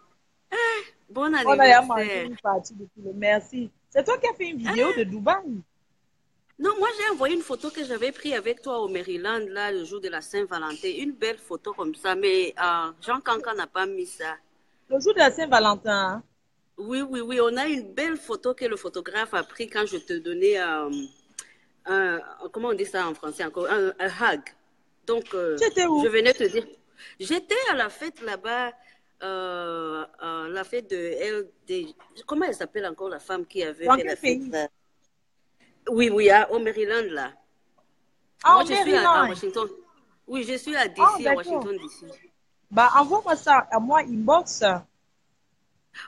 Bon anniversaire. On a mangé une partie depuis le merci. C'est toi qui as fait une vidéo de Dubaï? Non, moi j'ai envoyé une photo que j'avais prise avec toi au Maryland, là, le jour de la Saint-Valentin. Une belle photo comme ça, mais Jean Cancan n'a pas mis ça. Le jour de la Saint-Valentin, hein? Oui, oui, oui. On a une belle photo que le photographe a pris quand je te donnais comment on dit ça en français encore? Un hug. Donc, Tu étais où? je venais te dire. J'étais à la fête là-bas, la fête de LD. Comment elle s'appelle encore la femme qui avait fait la fête là? Oui, oui, au Maryland là. Ah, moi, je suis à Washington. Oui, je suis à DC, à Washington DC. Bah, envoie-moi ça à moi, inbox.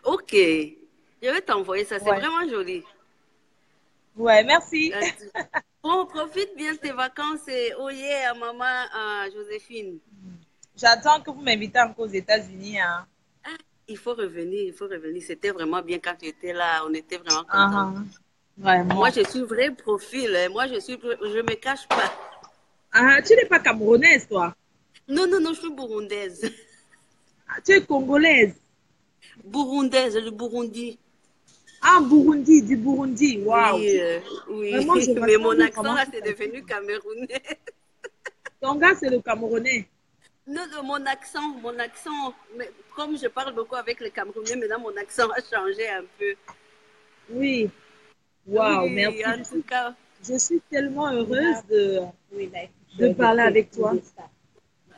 Ok. Je vais t'envoyer ça. C'est vraiment joli. Ouais, merci. Bon, profite bien de tes vacances et oh yeah, à maman Joséphine. J'attends que vous m'invitez encore aux États-Unis. Hein. Il faut revenir, il faut revenir. C'était vraiment bien quand tu étais là. On était vraiment contents. Vraiment. Moi, je suis vrai profil. Hein. Moi, je me cache pas. Ah, tu n'es pas camerounaise, toi? Non, non, non, je suis burundaise. Ah, tu es congolaise? Burundaise, le Burundi. Ah, Burundi, du Burundi, waouh. Oui, oui. Vraiment, mais mon accent là, c'est devenu camerounais. Ton gars, c'est le Camerounais? Non, non, mon accent, mais comme je parle beaucoup avec les Camerounais, maintenant mon accent a changé un peu. Oui. Waouh, oui, merci. En tout cas, je suis tellement heureuse de parler avec toi.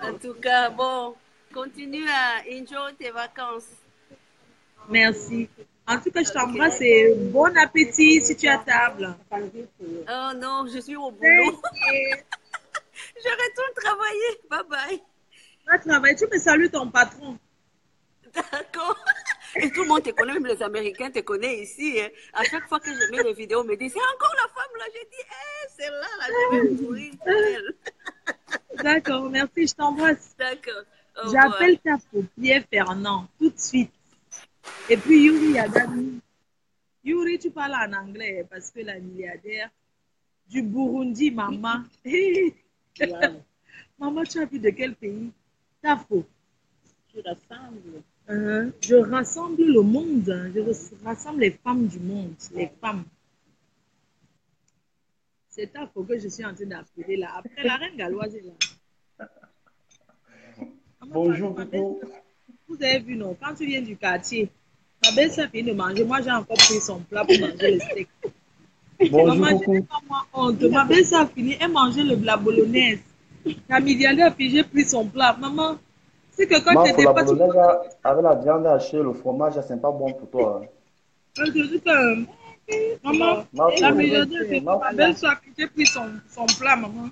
En tout cas, bon, continue à enjoy tes vacances. Merci. En tout cas, je t'embrasse et bon appétit si tu es à table. Oh non, je suis au boulot. Je retourne travailler. Bye bye. Va travailler. Tu me salues ton patron. D'accord. Et tout le monde te connaît, même les Américains te connaissent ici. Hein. À chaque fois que je mets les vidéos, on me dit, c'est encore la femme là. J'ai dit, celle-là, là, je vais me sourire. D'accord, merci, je t'embrasse. D'accord. J'appelle ta Pierre Fernand tout de suite. Et puis Yuri Adami. Yuri, tu parles en anglais parce que la milliardaire du Burundi, maman. Maman, tu as vu de quel pays? Tafo. Je rassemble. Je rassemble le monde. Je rassemble les femmes du monde. Les femmes. C'est Tafo que je suis en train d'appeler là. Après, la reine galloise est là. Bonjour, coucou. Vous avez vu, non? Quand tu viens du quartier, ma belle-sœur finit de manger. Moi, j'ai encore pris son plat pour manger le steak. Bonjour, maman, coucou. je n'ai pas moi honte. Ma belle-sœur finit, elle mangeait la bolognaise. La milliardaire, puis j'ai pris son plat. Maman, c'est que quand tu la bolognaise avec la viande hachée, le fromage, c'est pas bon pour toi. Je dis que, maman, la milliardaire, ma belle-sœur, j'ai pris son plat, maman.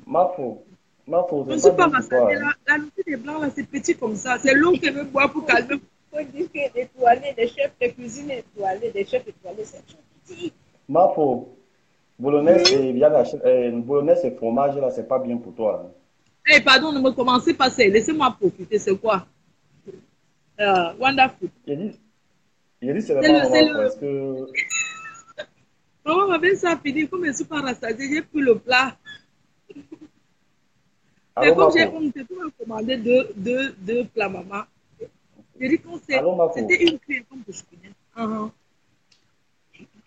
Je ne suis pas rassasiée. La nourriture des blancs, là, c'est petit comme ça. C'est l'eau qu'elle veut boire pour calmer. Il faut dire que des toilettes, des chefs de cuisine étoilés, des chefs étoilés, c'est petit. Bolognaise et viande hachée, bolognaise et fromage, là, c'est pas bien pour toi. Eh, pardon, ne me commencez pas ça. Laissez-moi profiter. C'est quoi? Wonderful. Il dit c'est le parce que... Maman, ma belle, ça a fini. Comme je ne suis pas rassasiée, j'ai pris le plat. Mais comme j'ai honte, tu peux me commander deux plats, maman. Je dis qu'on s'est... Allô, Mafo. C'était une cuillère comme que je connais.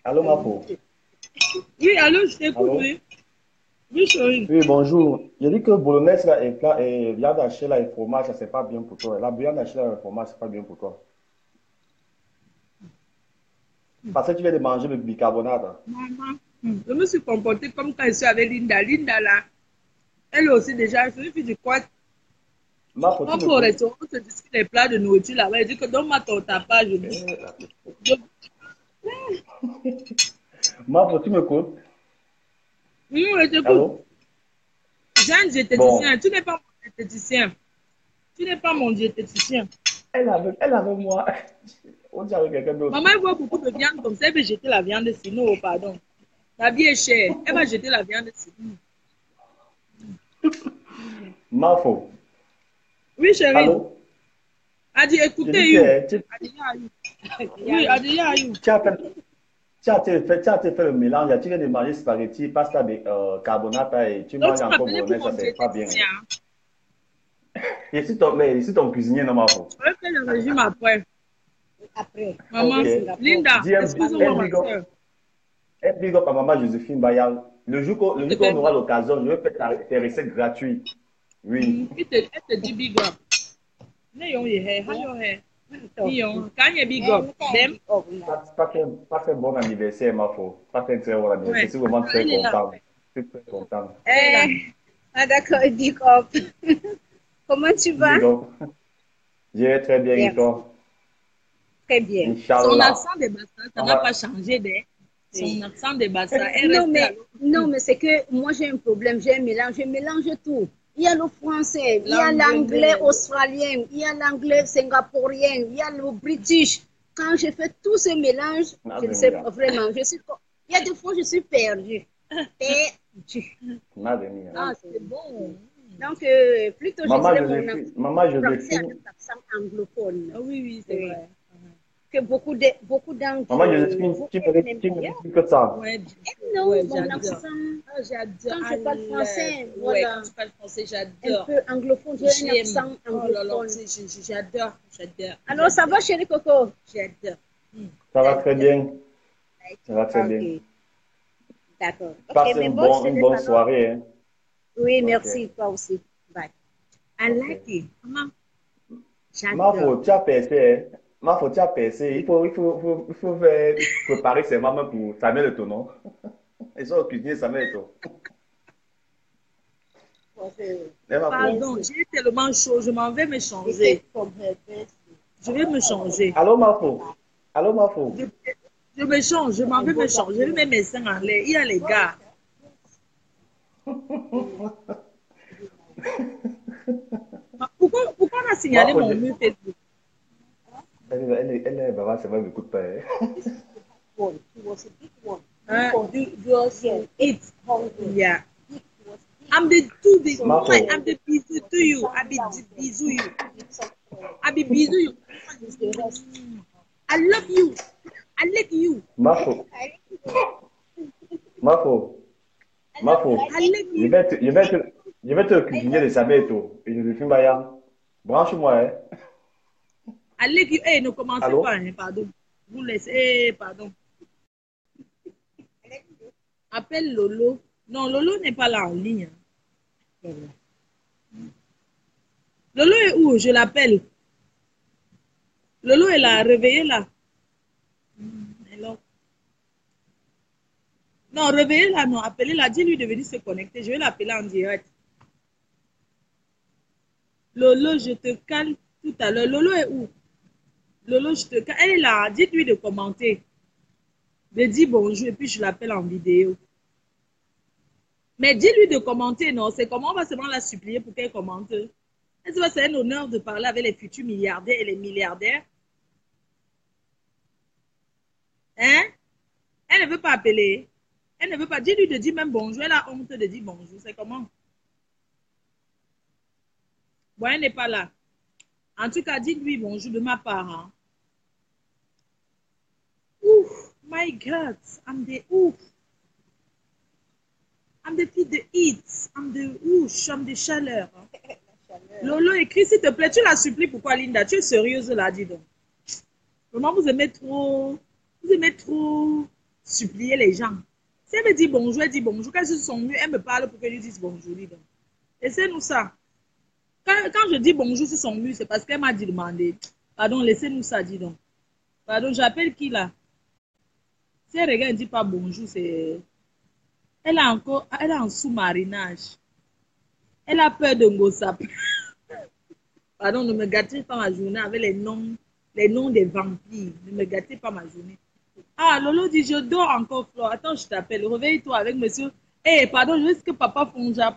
Allô, Mafo. Oui, allô, je t'écoute, Allô? oui. Oui, chérie. Oui, bonjour. Je dis que bolognaise là, et viande hachée là, et fromage, ça, c'est pas bien pour toi. La viande hachée là, et fromage, c'est pas bien pour toi. Parce que tu viens de manger le bicarbonate. Maman, je me suis comportée comme quand je suis avec Linda. Linda, là, elle aussi déjà, c'est une fille de quoi? Mafo, tu On me peut au coupes. restaurant, on se discute des plats de nourriture là-bas. Elle dit que donne-moi ton tapage. Mafo, tu me coupes. Oui, je t'écoute. Allô? J'ai un diététicien. Bon, Tu n'es pas mon diététicien. Tu n'es pas mon diététicien. elle avait moi. On dirait quelqu'un d'autre. Maman, elle voit beaucoup de viande comme ça. Elle veut jeter la viande sinon, oh, pardon. La vie est chère. Elle va jeter la viande sinon. Mafo. Oui, chérie. Allô? Elle dit, Je écoutez, dis you. que Elle dit, yeah, you. Oui, elle dit, yeah, you. tu as fait, tu as fait le mélange. Tu viens de manger spaghetti, pasta de carbonate et tu Donc, manges tu encore m'appelais pour bolognaise, mon ça c'est pas bien. diététicien. Mais je suis ton cuisinier, non, Mafo. Je vais faire le régime après. Maman, Ok. Linda, Dis excuse-moi, ma soeur. un big up à maman Joséphine Bayal. Le jour qu'on aura l'occasion, je vais faire tes recettes gratuites. Oui. Elle te dit big up. N'ayons your hair, how your hair? N'ayons, can you big up? Them? Pas fait bon anniversaire, Mafo. Pas fait très bon anniversaire. Je suis vraiment très Elle est là. content. Je suis très content. Ah d'accord, big up. Comment tu vas? Big up. Je vais très bien et Merci. toi? Très bien. Son Inch'Allah. accent de Bassa, ça n'a pas changé, son accent de Bassa. Elle Non, reste là. mais c'est que moi j'ai un problème, j'ai un mélange, je mélange tout. Il y a le français, il y a l'anglais australien, il y a l'anglais singapourien, il y a le british. Quand je fais tous ces mélanges, je ne sais pas vraiment. Il y a des fois, je suis perdue. Perdue. Ah, c'est bon. Donc, plutôt, je Maman dirais Joséphine, mon maman français Joséphine, avec l'accent anglophone. Ah oui, oui, c'est vrai. Que beaucoup d'anglais. maman Joséphine, tu me dis que ça. Ouais, Non, ouais, mon j'adore. accent. Ah, j'adore. Quand je parle français, Ouais, voilà. quand tu parles français, Un j'adore. peu anglophone, j'ai un J'aime. accent Oh là là, anglophone. j'adore. Alors, ça va, chérie Coco? J'adore. Ça va très bien. Ça va très bien. Ok, d'accord. Ok, Passe mais une bon, je te bonne laisse alors. soirée. Hein. Oui, Ok. merci, toi aussi. Bye. I like it. Maman, Mafo, j'adore. tu as percé. Hein. Mafo, tu as percé. Il faut faire, préparer ses mamans pour Samuel Eto'o, non? Ils sont cuisiniers Samuel Eto'o. Eh, Mafo. Pardon, j'ai tellement chaud, je m'en vais me changer. Je vais me changer. Allô, Mafo. Allô, Mafo. Je me change, je m'en vais me changer. Je vais mettre mes seins en l'air. Il y a les gars. Pourquoi on a signalé Mafo, mon mur Facebook? elle est maman, c'est vrai, elle m'écoute pas. Hein. It. Yeah. I'm the do the Mafo. I'm the busy to you. I be busy you. I be busy you. I love you. I like you. Mafo. Mafo. Mafo. I like Je you. vais te cuisiner de Samuel Eto'o. Et je le filme Bayan. Branche-moi, hein. I like you. Eh, ne commencez Allô? pas, hein, pardon. Vous laissez, pardon. Appelle Lolo. Non, Lolo n'est pas là en ligne. Lolo est où? Je l'appelle. Lolo est là, réveillez là. Hello. Non, réveillez là, non, appelez-la. Dis-lui de venir se connecter. Je vais l'appeler en direct. Lolo, je te cale tout à l'heure. Lolo est où? Lolo, je te cale. Elle est là. Dites-lui de commenter. De dire bonjour et puis je l'appelle en vidéo. Mais dis-lui de commenter, non? C'est comment on va seulement la supplier pour qu'elle commente? Est-ce que c'est un honneur de parler avec les futurs milliardaires et les milliardaires? Hein? Elle ne veut pas appeler. Elle ne veut pas. Dis-lui de dire même bonjour. Elle a honte de dire bonjour. C'est comment? Bon, elle n'est pas là. En tout cas, dites-lui bonjour de ma part. Hein. Ouf, my God. I'm the ouf. I'm the fille de heat. I'm the ouche. I'm the chaleur. Hein. Lolo écrit, s'il te plaît, tu la supplies. Pourquoi, Linda? Tu es sérieuse là, dis donc. Vraiment, vous aimez trop supplier les gens. Si elle me dit bonjour, elle dit bonjour. Quand ils sont mieux, elle me parle pour qu'elle lui dise bonjour, dis donc. Laissez-nous ça. Quand je dis bonjour, si sont mieux, c'est parce qu'elle m'a dit demander. Pardon, laissez-nous ça, dis donc. Pardon, j'appelle qui là? Si elle regarde, elle ne dit pas bonjour, c'est... Elle a un sous-marinage. Elle a peur de Ngossap. Pardon, ne me gâtez pas ma journée avec les noms des vampires. Ne me gâtez pas ma journée. Ah, Lolo dit, je dors encore, Flore. Attends, je t'appelle. Réveille-toi avec monsieur. Eh, pardon, je sais que Papa Fonja.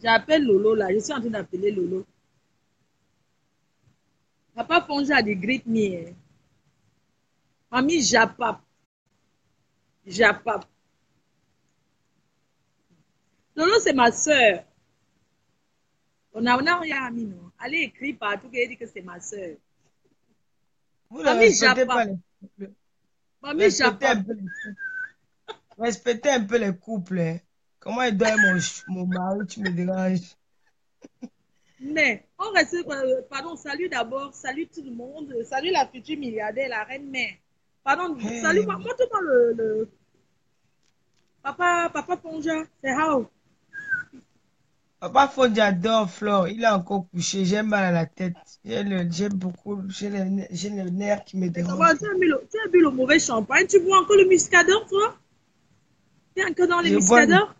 J'appelle Lolo là. Je suis en train d'appeler Lolo. Papa Fonja dit, greet me. Mamie, Japap. Lolo, c'est ma soeur. On a rien ami, non. Allez écrire partout qu'elle dit que c'est ma soeur. Vous ne respectez pas les couples. Mamie, Japap. Respectez un peu les couples. Hein. Comment il doit mon mari, tu me déranges. Mais, on reste, pardon, salut d'abord, salut tout le monde, salut la future milliardaire, la reine mère. Pardon, Hey. salut, montre-moi le... Papa Ponja, c'est how? Papa Fonja adore Flore, il est encore couché, j'ai mal à la tête. J'ai le nerf qui me dérange. Tu as bu le mauvais champagne, tu bois encore le muscador, toi? Tu es encore dans les muscadors?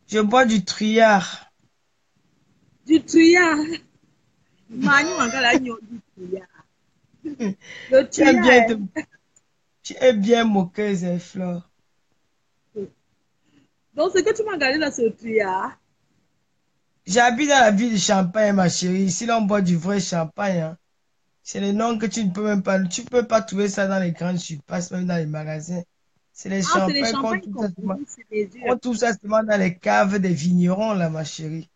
Je bois du Truyard. Du Truyard? Manu, encore la du Truyard. Le Truyard. Tu es bien moqueuse, hein, Flore. Donc, c'est que tu m'as regardé dans ce Truyard. J'habite dans la ville de Champagne, ma chérie. Ici, là, on boit du vrai champagne. Hein. C'est le nom que tu ne peux même pas... Tu peux pas trouver ça dans les grandes surfaces, même dans les magasins. C'est les champagnes qu'on trouve ça seulement dans les caves des vignerons, là, ma chérie.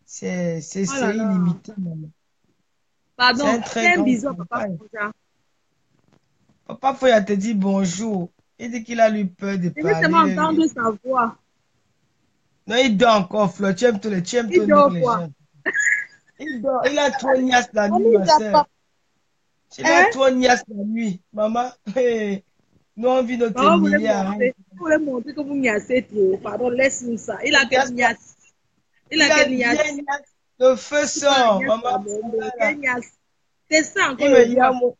C'est illimité, maman. Pardon, c'est un très grand bisou, Papa Fonja. Papa Foya te dit bonjour. Il dit qu'il a eu peur de parler. Je veux seulement entendre sa voix. Non, il dort encore, Flo. Tu aimes les gens. Il dort. Il a trop niasse la nuit, ma soeur. Il a trop niasse la nuit. Maman, nous on vit notre milliard. Vous voulez montrer que vous niassez trop. Pardon, laisse-nous ça. Il a quel niasse? Il a quel niasse? Le feu sort, maman. C'est ça encore.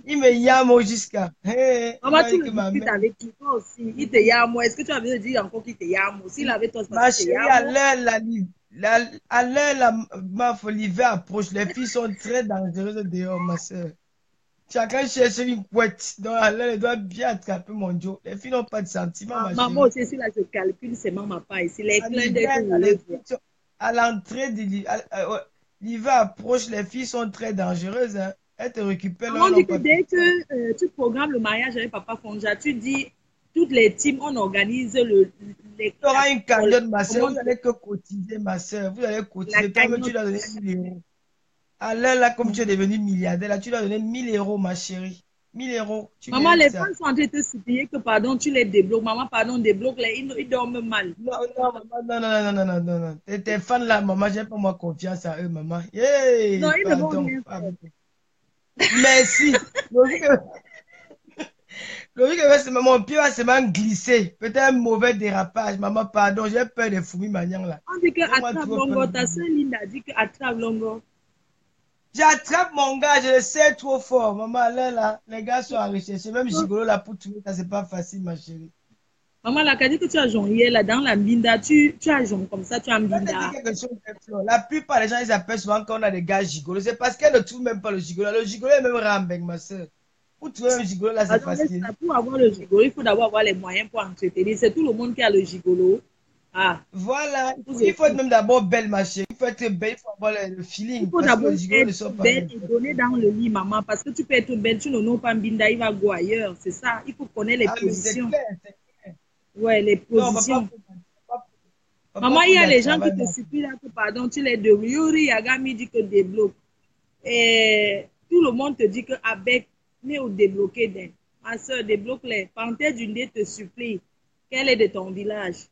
Il me yamo jusqu'à. Maman, tu le discutes avec qui toi aussi. Il te yamo. Est-ce que tu as besoin de dire encore qu'il te yamo? S'il avait toi, ma chérie, à l'heure, l'hiver approche. Les filles sont très dangereuses dehors, ma soeur. Chacun cherche une couette. Donc, à l'heure, elle doit bien attraper mon Joe. Les filles n'ont pas de sentiments, ma chérie. Maman aussi, si là, je calcule, c'est maman pas ici. Les clins d'œil à l'entrée de l'hiver approche, les filles sont très dangereuses. Hein. Elles te récupèrent. On dit que dès que tu programmes le mariage avec Papa Fonja, tu dis toutes les teams, on organise les. Tu auras une cagnotte, ma soeur. Vous allez que cotiser, ma soeur. Vous allez cotiser. Toi-même, tu dois donner 1000 euros. À l'heure, là, comme tu es devenu milliardaire, là, tu dois donner 1000 euros, ma chérie. 1000 euros. Maman, les fans sont en train de te supplier que, pardon, tu les débloques. Maman, pardon, débloque-les. Ils dorment mal. Non. Tes fans là, maman, j'ai pas moi confiance à eux, maman. Yeah, non, ils ne vont rien faire. Merci. Mon pied va seulement glisser. Peut-être un mauvais dérapage. Maman, pardon, j'ai peur des fourmis maniants là. On dit que attrape Longo. Ta soeur Linda dit que attrape Longo. J'attrape mon gars, je le sais trop fort. Maman, là, les gars sont à rechercher. Même Gigolo là pour trouver ça, c'est pas facile, ma chérie. Maman, la dit que tu as joué hier là dans la binda, tu as joué comme ça, tu as un binda. La plupart des gens, ils appellent souvent qu'on a des gars gigolos. C'est parce qu'elle ne trouve même pas le gigolo. Le gigolo est même rambeng, ma soeur. Pour trouver un gigolo là, c'est facile. Pour avoir le gigolo, il faut d'abord avoir les moyens pour entretenir. C'est tout le monde qui a le gigolo. Ah. Voilà. Il faut être même d'abord belle, ma chérie. Il faut être belle, il faut avoir le feeling. Il faut d'abord être belle et donner dans le lit, maman. Parce que tu peux être belle, tu n'as pas un binda, il va go ailleurs. C'est ça. Il faut connaître les positions. C'est clair. Ouais, les positions. Maman, il y a les gens qui te supplient là que, pardon, tu les débloques. Yuri Yagami dit que débloque. Et tout le monde te dit que avec, mais au débloquer d'un. Ma soeur, débloque-les. Panthère d'une te supplie. Quel est de ton village?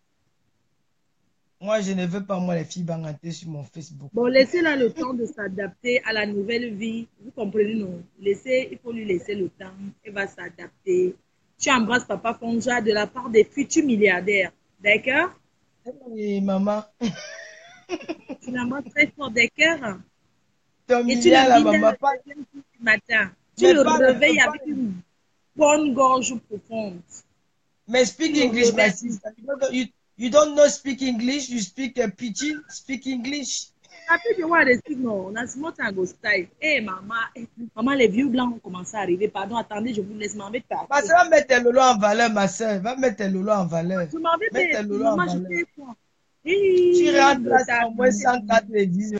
Moi, je ne veux pas, moi, les filles banganter sur mon Facebook. Bon, laissez-la le temps de s'adapter à la nouvelle vie. Vous comprenez, non? Il faut lui laisser le temps. Elle va s'adapter. Tu embrasses Papa Fonja de la part des futurs milliardaires. D'accord? Oui, maman. Tu l'embrasses très fort, d'accord? Ton Et tu milliard, le là, dînes maman, pas... du matin. Tu Mais le pas, réveilles pas, avec une bonne gorge profonde. mais Tu speak le English, my réveilles. sister. You don't know speak English, you speak pidgin, speak English. Après, je vois des signes, non, on a ce mot tango style. Eh, maman, les vieux blancs ont commencé à arriver. Pardon, attendez, je vous laisse m'en vais Ma partir. soeur, va mettre tes lolos en valeur, ma soeur. Va mettre tes lolos en valeur. Je m'en vais, Mets tes lolos en maman, je valeur. fais quoi? Tu rentres là, c'est Retard. au moins 104 les 10.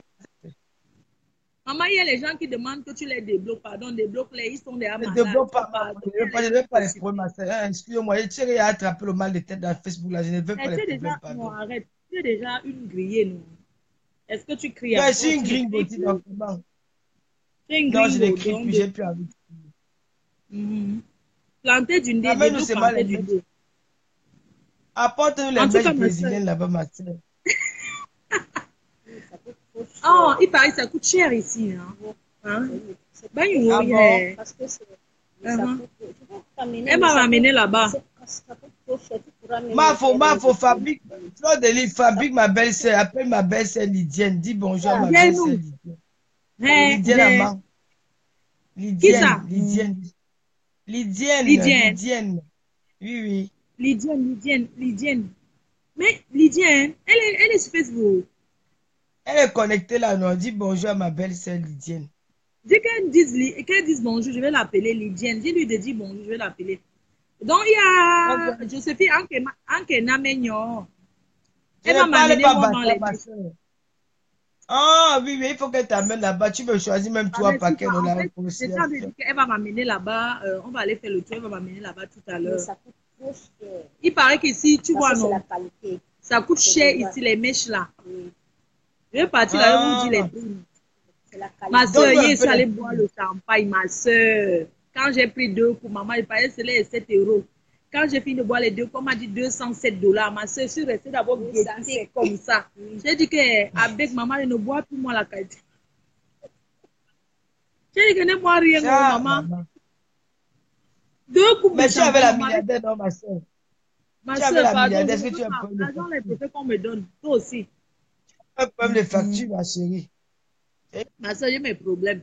Maman, il y a les gens qui demandent que tu les débloques. Pardon, débloque-les, ils sont déjà Ne malades. débloque pas, Pardon, je ne veux pas les problèmes, ma soeur. Excusez-moi, je tiens à attraper le mal de tête dans Facebook là. Je ne veux pas les problèmes, Non, pardon. arrête. Tu es déjà une grillée, non? Est-ce que tu cries Non, je encore? suis une gringo, donc bon. Tu es une Non, je gringo, ne crie donc plus, j'ai plus envie. planter du nez, Ramène-nous débloque seulement planter les du mèches. nez. Apporte-nous les En tout mèches cas, ma brésiliennes soeur. là-bas, ma soeur. Oh, il paraît que ça coûte cher ici. Hein? Ben, Ah bon? Parce que ça Uh-huh. coûte. Tu vas t'amener, Elle mais m'a ça ramené coûte- là-bas. ça coûte trop cher. Tu pourras même Mafo, fabrique. Fleur de Lys, fabrique ma belle-sœur. Appelle ma belle-sœur Lydienne. Dis bonjour à ma Viens belle-sœur nous. Lydienne. Hein, Lydienne viens. Amand. Qui ça? Lydienne. Lydienne. Lydienne. Oui, oui. Lydienne. Mais Lydienne, elle est sur Facebook. Elle est connectée là, non? Dis bonjour à ma belle-sœur Lydienne. Dis qu'elle dise bonjour, je vais l'appeler Lydienne. Dis-lui de dire bonjour, je vais l'appeler. Donc, il y a Joséphine Ankena Megnon. Je Elle va ne parle m'amener pas voir dans basta, les ma soeur. Ah, oui, oui, il faut qu'elle t'amène là-bas. Tu peux choisir même trois paquets de la C'est ça de dire qu'elle va m'amener là-bas. On va aller faire le tour. Elle va m'amener là-bas tout à l'heure. Ça coûte trop cher. Il paraît qu'ici, tu vois, Parce que c'est non? la qualité. Ça coûte cher déjà- ici, les mèches là. Oui, Je vais partir là, je vous dis les prix. c'est la qualité. Ma soeur, Donne-nous un hier, je peu suis allée les boire le champagne, ma soeur. Quand j'ai pris 2 coups, maman, il paraît que c'est 7 euros. Quand j'ai fini de boire les 2 coups, on m'a dit $207. Ma soeur, je suis restée d'abord guettée comme ça. J'ai dit qu'avec maman, elle ne boit plus moi la qualité. J'ai dit que ne bois rien, Ah, maman. 2 coupes mais de tu avais la champagne. milliardaire, non, ma soeur? Ma Tu avais soeur, la pardon, milliardaire, je est-ce que ne tu veux as pas. un problème de L'argent, les facture? préfets qu'on me donne. Toi aussi. Un problème de facture, ma chérie. Ma soeur, j'ai mes problèmes.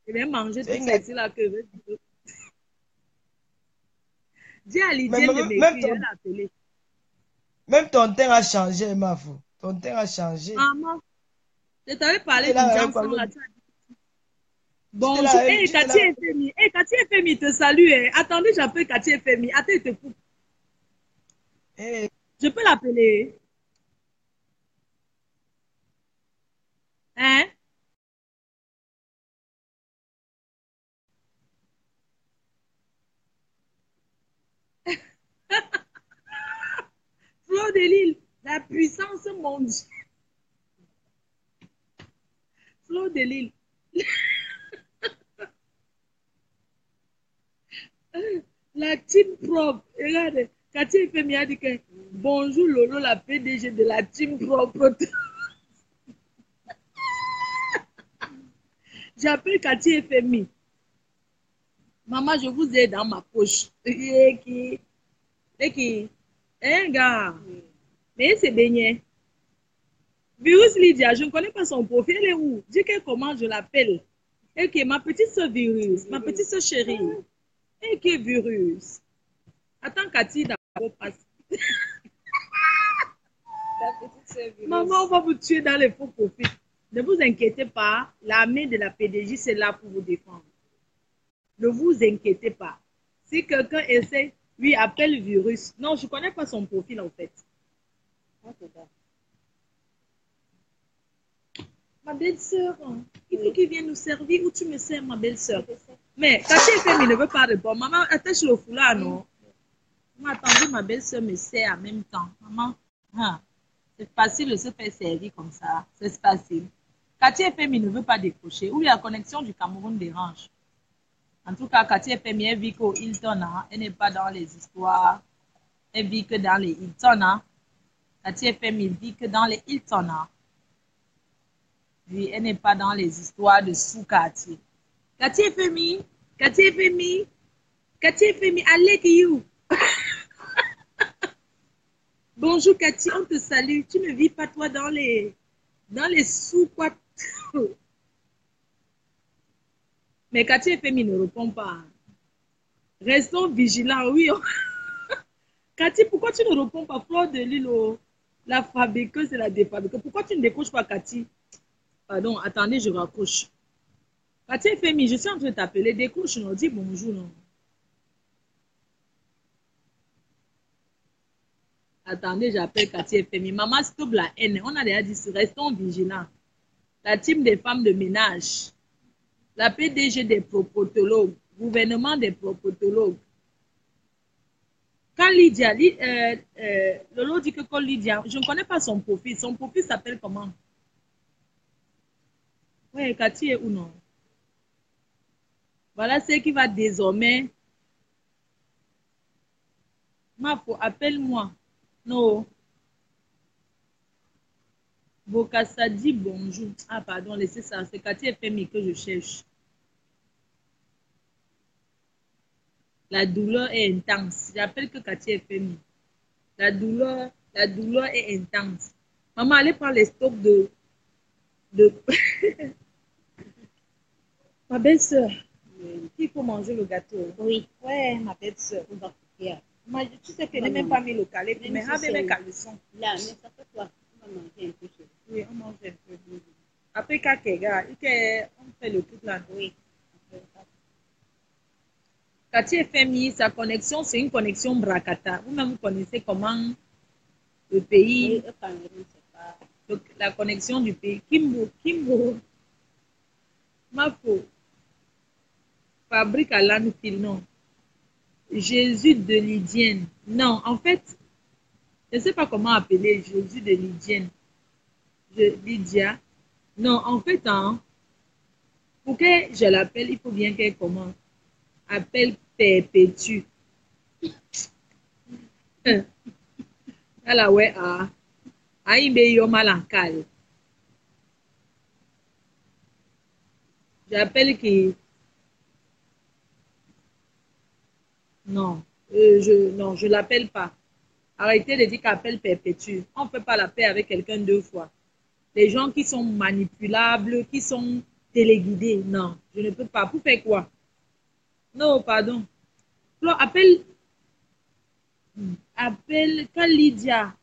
Je vais manger tout C'est ça ici là que dis à Lydia Mais de même m'écrire, je ton, vais l'appeler. même ton teint a changé, ma fou. Ton teint a changé. Maman, je t'avais Tu parlé es là du avec quoi? Johnson là. Tu as dit Tu es bonjour. là avec, Hey, tu es là Cathy avec- FMI. Hey, Cathy FMI te salue. Hein. Attendez, j'appelle Cathy FMI. Attends, il te coupe. Eh, Je peux l'appeler. Hein? Flo de Lille, la puissance mondiale. Flo de Lille. La team propre. Regarde, Cathy FMI a dit que bonjour Lolo, la PDG de la team propre. J'appelle Cathy FMI. Maman, je vous ai dans ma poche. Et qui, un gars, mais c'est baigné. Virus Lydia, je ne connais pas son profil, elle est où? Dis que comment je l'appelle. Et que ma petite soeur Virus, ma petite soeur chérie. Et que Virus. Attends, Cathy, d'abord passe. Maman, on va vous tuer dans les faux profils. Ne vous inquiétez pas, l'armée de la PDJ, c'est là pour vous défendre. Ne vous inquiétez pas. Si quelqu'un essaie, lui appelle Virus. Non, je ne connais pas son profil en fait. Ma belle-sœur, il faut qu'il vienne nous servir. Où tu me sers, ma belle-sœur? Mais Cathy FMI ne veut pas répondre. Maman, attache le foulard, non? Maman, attendez, ma belle-sœur me sert en même temps. Maman, c'est facile de se faire servir comme ça. C'est facile. Cathy FMI ne veut pas décrocher. Ou la connexion du Cameroun dérange. En tout cas, Cathy FMI, elle vit qu'au Hilton. Elle n'est pas dans les histoires. Elle vit que dans les Hilton. Cathy FM dit que dans les Hilton, oui, elle n'est pas dans les histoires de sous-quartier. Cathy FMI, Cathy FMI, Cathy FMI, allez que you. Bonjour Cathy, on te salue. Tu ne vis pas toi dans les sous quoi. Mais Cathy FMI ne répond pas. Restons vigilants, oui. Cathy, pourquoi tu ne réponds pas? Fleur de l'île, la fabriqueuse et la défabriqueuse. Pourquoi tu ne décroches pas Cathy? Pardon, attendez, je raccroche. Cathy FMI, je suis en train de t'appeler. Décroche, non, dis bonjour, non. Attendez, j'appelle Cathy FMI. Maman, stop la haine. On a déjà dit, restons vigilants. La team des femmes de ménage. La PDG des propotologues. Gouvernement des propotologues. Quand Lydia, Lolo dit que quand Lydia, je ne connais pas son profil. Son profil s'appelle comment? Oui, Cathy est où non? Voilà ce qui va désormais. Mafo, appelle-moi. Non. Bokassa dit bonjour. Ah, pardon, laissez ça. C'est Cathy FMI que je cherche. La douleur est intense. J'appelle que Cathy FMI. La douleur est intense. Maman, allez prendre les stocks de... Ma belle-sœur. Il faut manger le gâteau. Oui. Ouais, ma belle-sœur. Tu sais qu'elle n'a même pas mis le calé. Mais avec mes caleçons. Là, mais ça fait quoi? On va manger un peu. Oui, on mange un peu. Après, quand on fait le truc là. Oui. Cathy FMI, sa connexion, c'est une connexion bracata. Vous-même, vous connaissez comment le pays, la connexion du pays. Kimbo, Mafo, fabrique à l'anfil, non. Jésus de Lydienne. Non, en fait, je ne sais pas comment appeler Jésus de Lydienne. Lydia. Non, en fait, pour que je l'appelle, il faut bien qu'elle commence. Appelle Perpétue. Alors, ouais, j'appelle qui. Non, je l'appelle pas. Arrêtez de dire qu'appelle Perpétue. On ne fait pas la paix avec quelqu'un 2 fois. Les gens qui sont manipulables, qui sont téléguidés, non, je ne peux pas. Pour faire quoi? Non, pardon. Flo, appelle Lydia.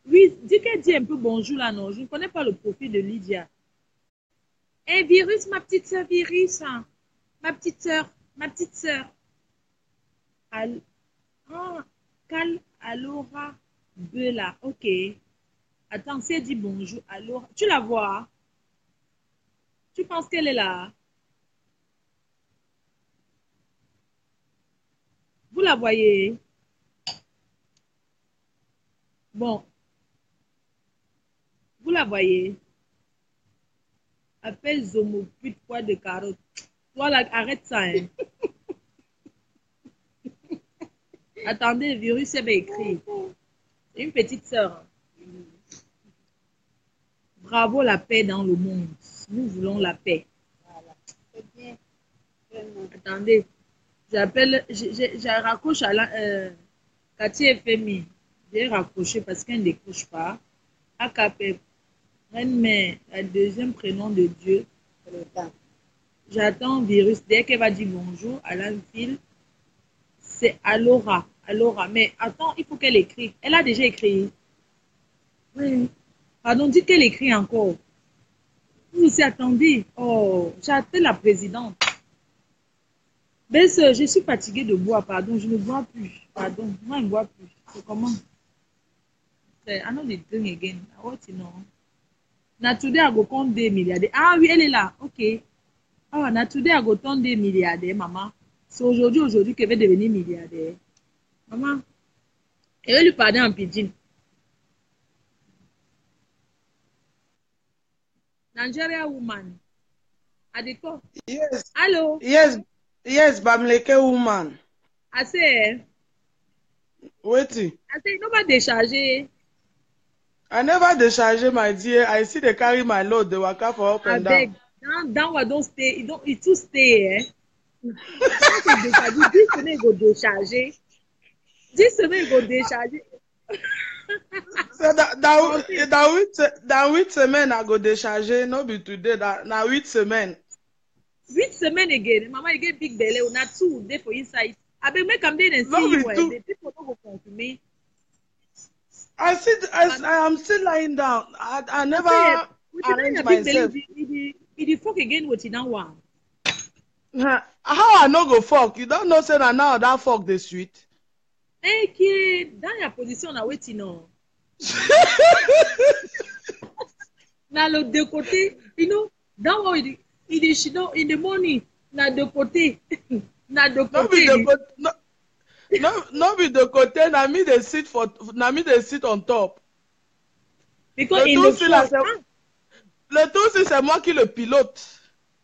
Oui, dis qu'elle dit un peu bonjour là, non. Je ne connais pas le profil de Lydia. Eh, Virus, ma petite sœur, Virus. Hein. Ma petite sœur. Alora Bella. Ok. Attends, si elle dit bonjour, alors. Tu la vois? Tu penses qu'elle est là? Vous la voyez? Bon. Vous la voyez? Appelle Zomo, pute poids de carotte. Toi, là, arrête ça, hein. Attendez, le virus avait écrit. C'est une petite sœur. Bravo la paix dans le monde. Nous voulons la paix. Voilà. C'est bien. Attendez. J'appelle, je raccroche à la Cathy FMI. J'ai raccroché parce qu'elle ne décroche pas. AKP, Reine-Mère, le deuxième prénom de Dieu. J'attends virus. Dès qu'elle va dire bonjour à l'enfile, c'est Alora. Mais attends, il faut qu'elle écrit. Elle a déjà écrit. Oui. Pardon, dites qu'elle écrit encore. Vous aussi attendez. Oh, j'appelle la présidente. Ben, je suis fatiguée de boire, pardon, je ne bois plus. Pardon, moi, je ne bois plus. C'est comment? I know the drink again. What you know? Now today I go count des milliardaires. Ah oui, elle est là. Ok. Ah, now today I go count des milliardaires, maman. C'est aujourd'hui qu'elle va devenir milliardaire. Maman, elle va lui parler en pidgin. Nigeria woman. Adeko. Yes. Hello. Yes, Bamleke woman. I say. Wait. I say, no one décharger. I never décharge, my dear. I see they carry my load. They walk up for up and down. Down, don't stay. It too stay, eh? 10 semaines, go décharger. 10 semaines, go décharger. So dans 8 semaines, I go décharger. No be today. Now 8 semaines. 8 semaines again. Mama, you get big belly. Not 2 day for inside. I be make them there and see you. The people don't go come to me. I am still lying down. I never arrange myself. It fuck again with it now one. How I no go fuck? You don't know say that now that fuck the sweet. Hey kid, that your position are waiting on. Now look the côté, you know, that one it is in the morning. Now the côté, now the côté. No be the côté. Na me they sit on top. Because le tout c'est moi qui le pilote.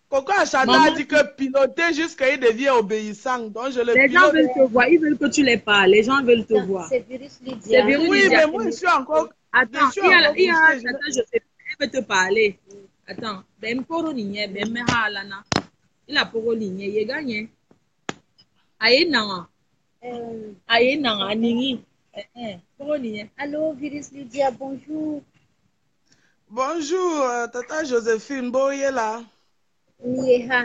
Coco Achana a dit que piloter jusqu'à il devient obéissant. Donc je le pilote. Les gens veulent te voir, ils veulent que tu les parles. Les gens veulent te voir. C'est virus Lydia. Oui, mais moi je suis encore. Attends, il je sais, il veut te parler. Attends, ben poro niye, ben me halana. Il a poro niye, il gagne. Aye nanga. Aye nanga ningi. Poro niye. Allô, virus Lydia, bonjour. Bonjour, Tata Joséphine, boye là. Nieha.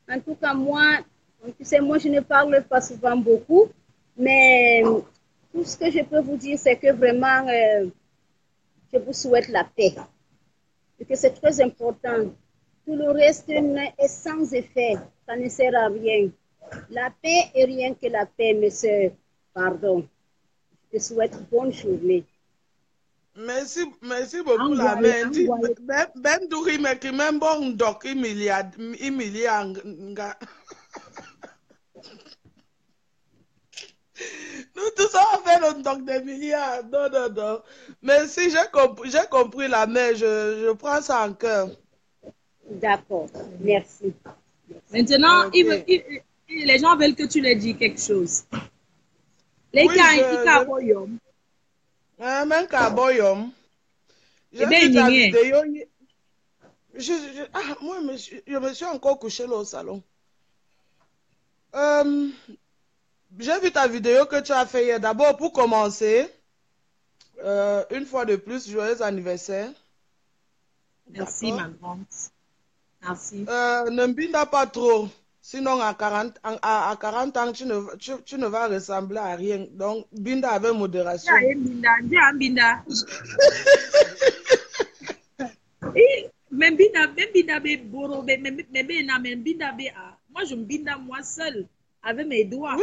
En tout cas, moi, tu sais, moi, je ne parle pas souvent beaucoup, mais tout ce que je peux vous dire, c'est que vraiment, je vous souhaite la paix. Et que c'est très important. Tout le reste est sans effet. Ça ne sert à rien. La paix et rien que la paix, mes soeurs. Pardon. Je te souhaite bonne journée. Merci beaucoup la mère. Ben douri me ki même bon doc milliard. Nous tous on fait le doc des milliards. Non. Merci, j'ai compris la mère. Je prends ça en cœur. D'accord, merci. Maintenant, okay. Les gens veulent que tu leur dis quelque chose. Les gars, même Kaboyom. J'ai vu ta vidéo. Moi, je me suis encore couché là au salon. J'ai vu ta vidéo que tu as fait hier. D'abord, pour commencer, une fois de plus, joyeux anniversaire. Merci, ma grande. Merci. Ne m'binda pas trop. Sinon, à 40 ans, tu ne vas ressembler à rien. Donc, binda avec modération. Binda. Même binda be boro, même binda be. Moi, je me binda moi seul avec mes doigts.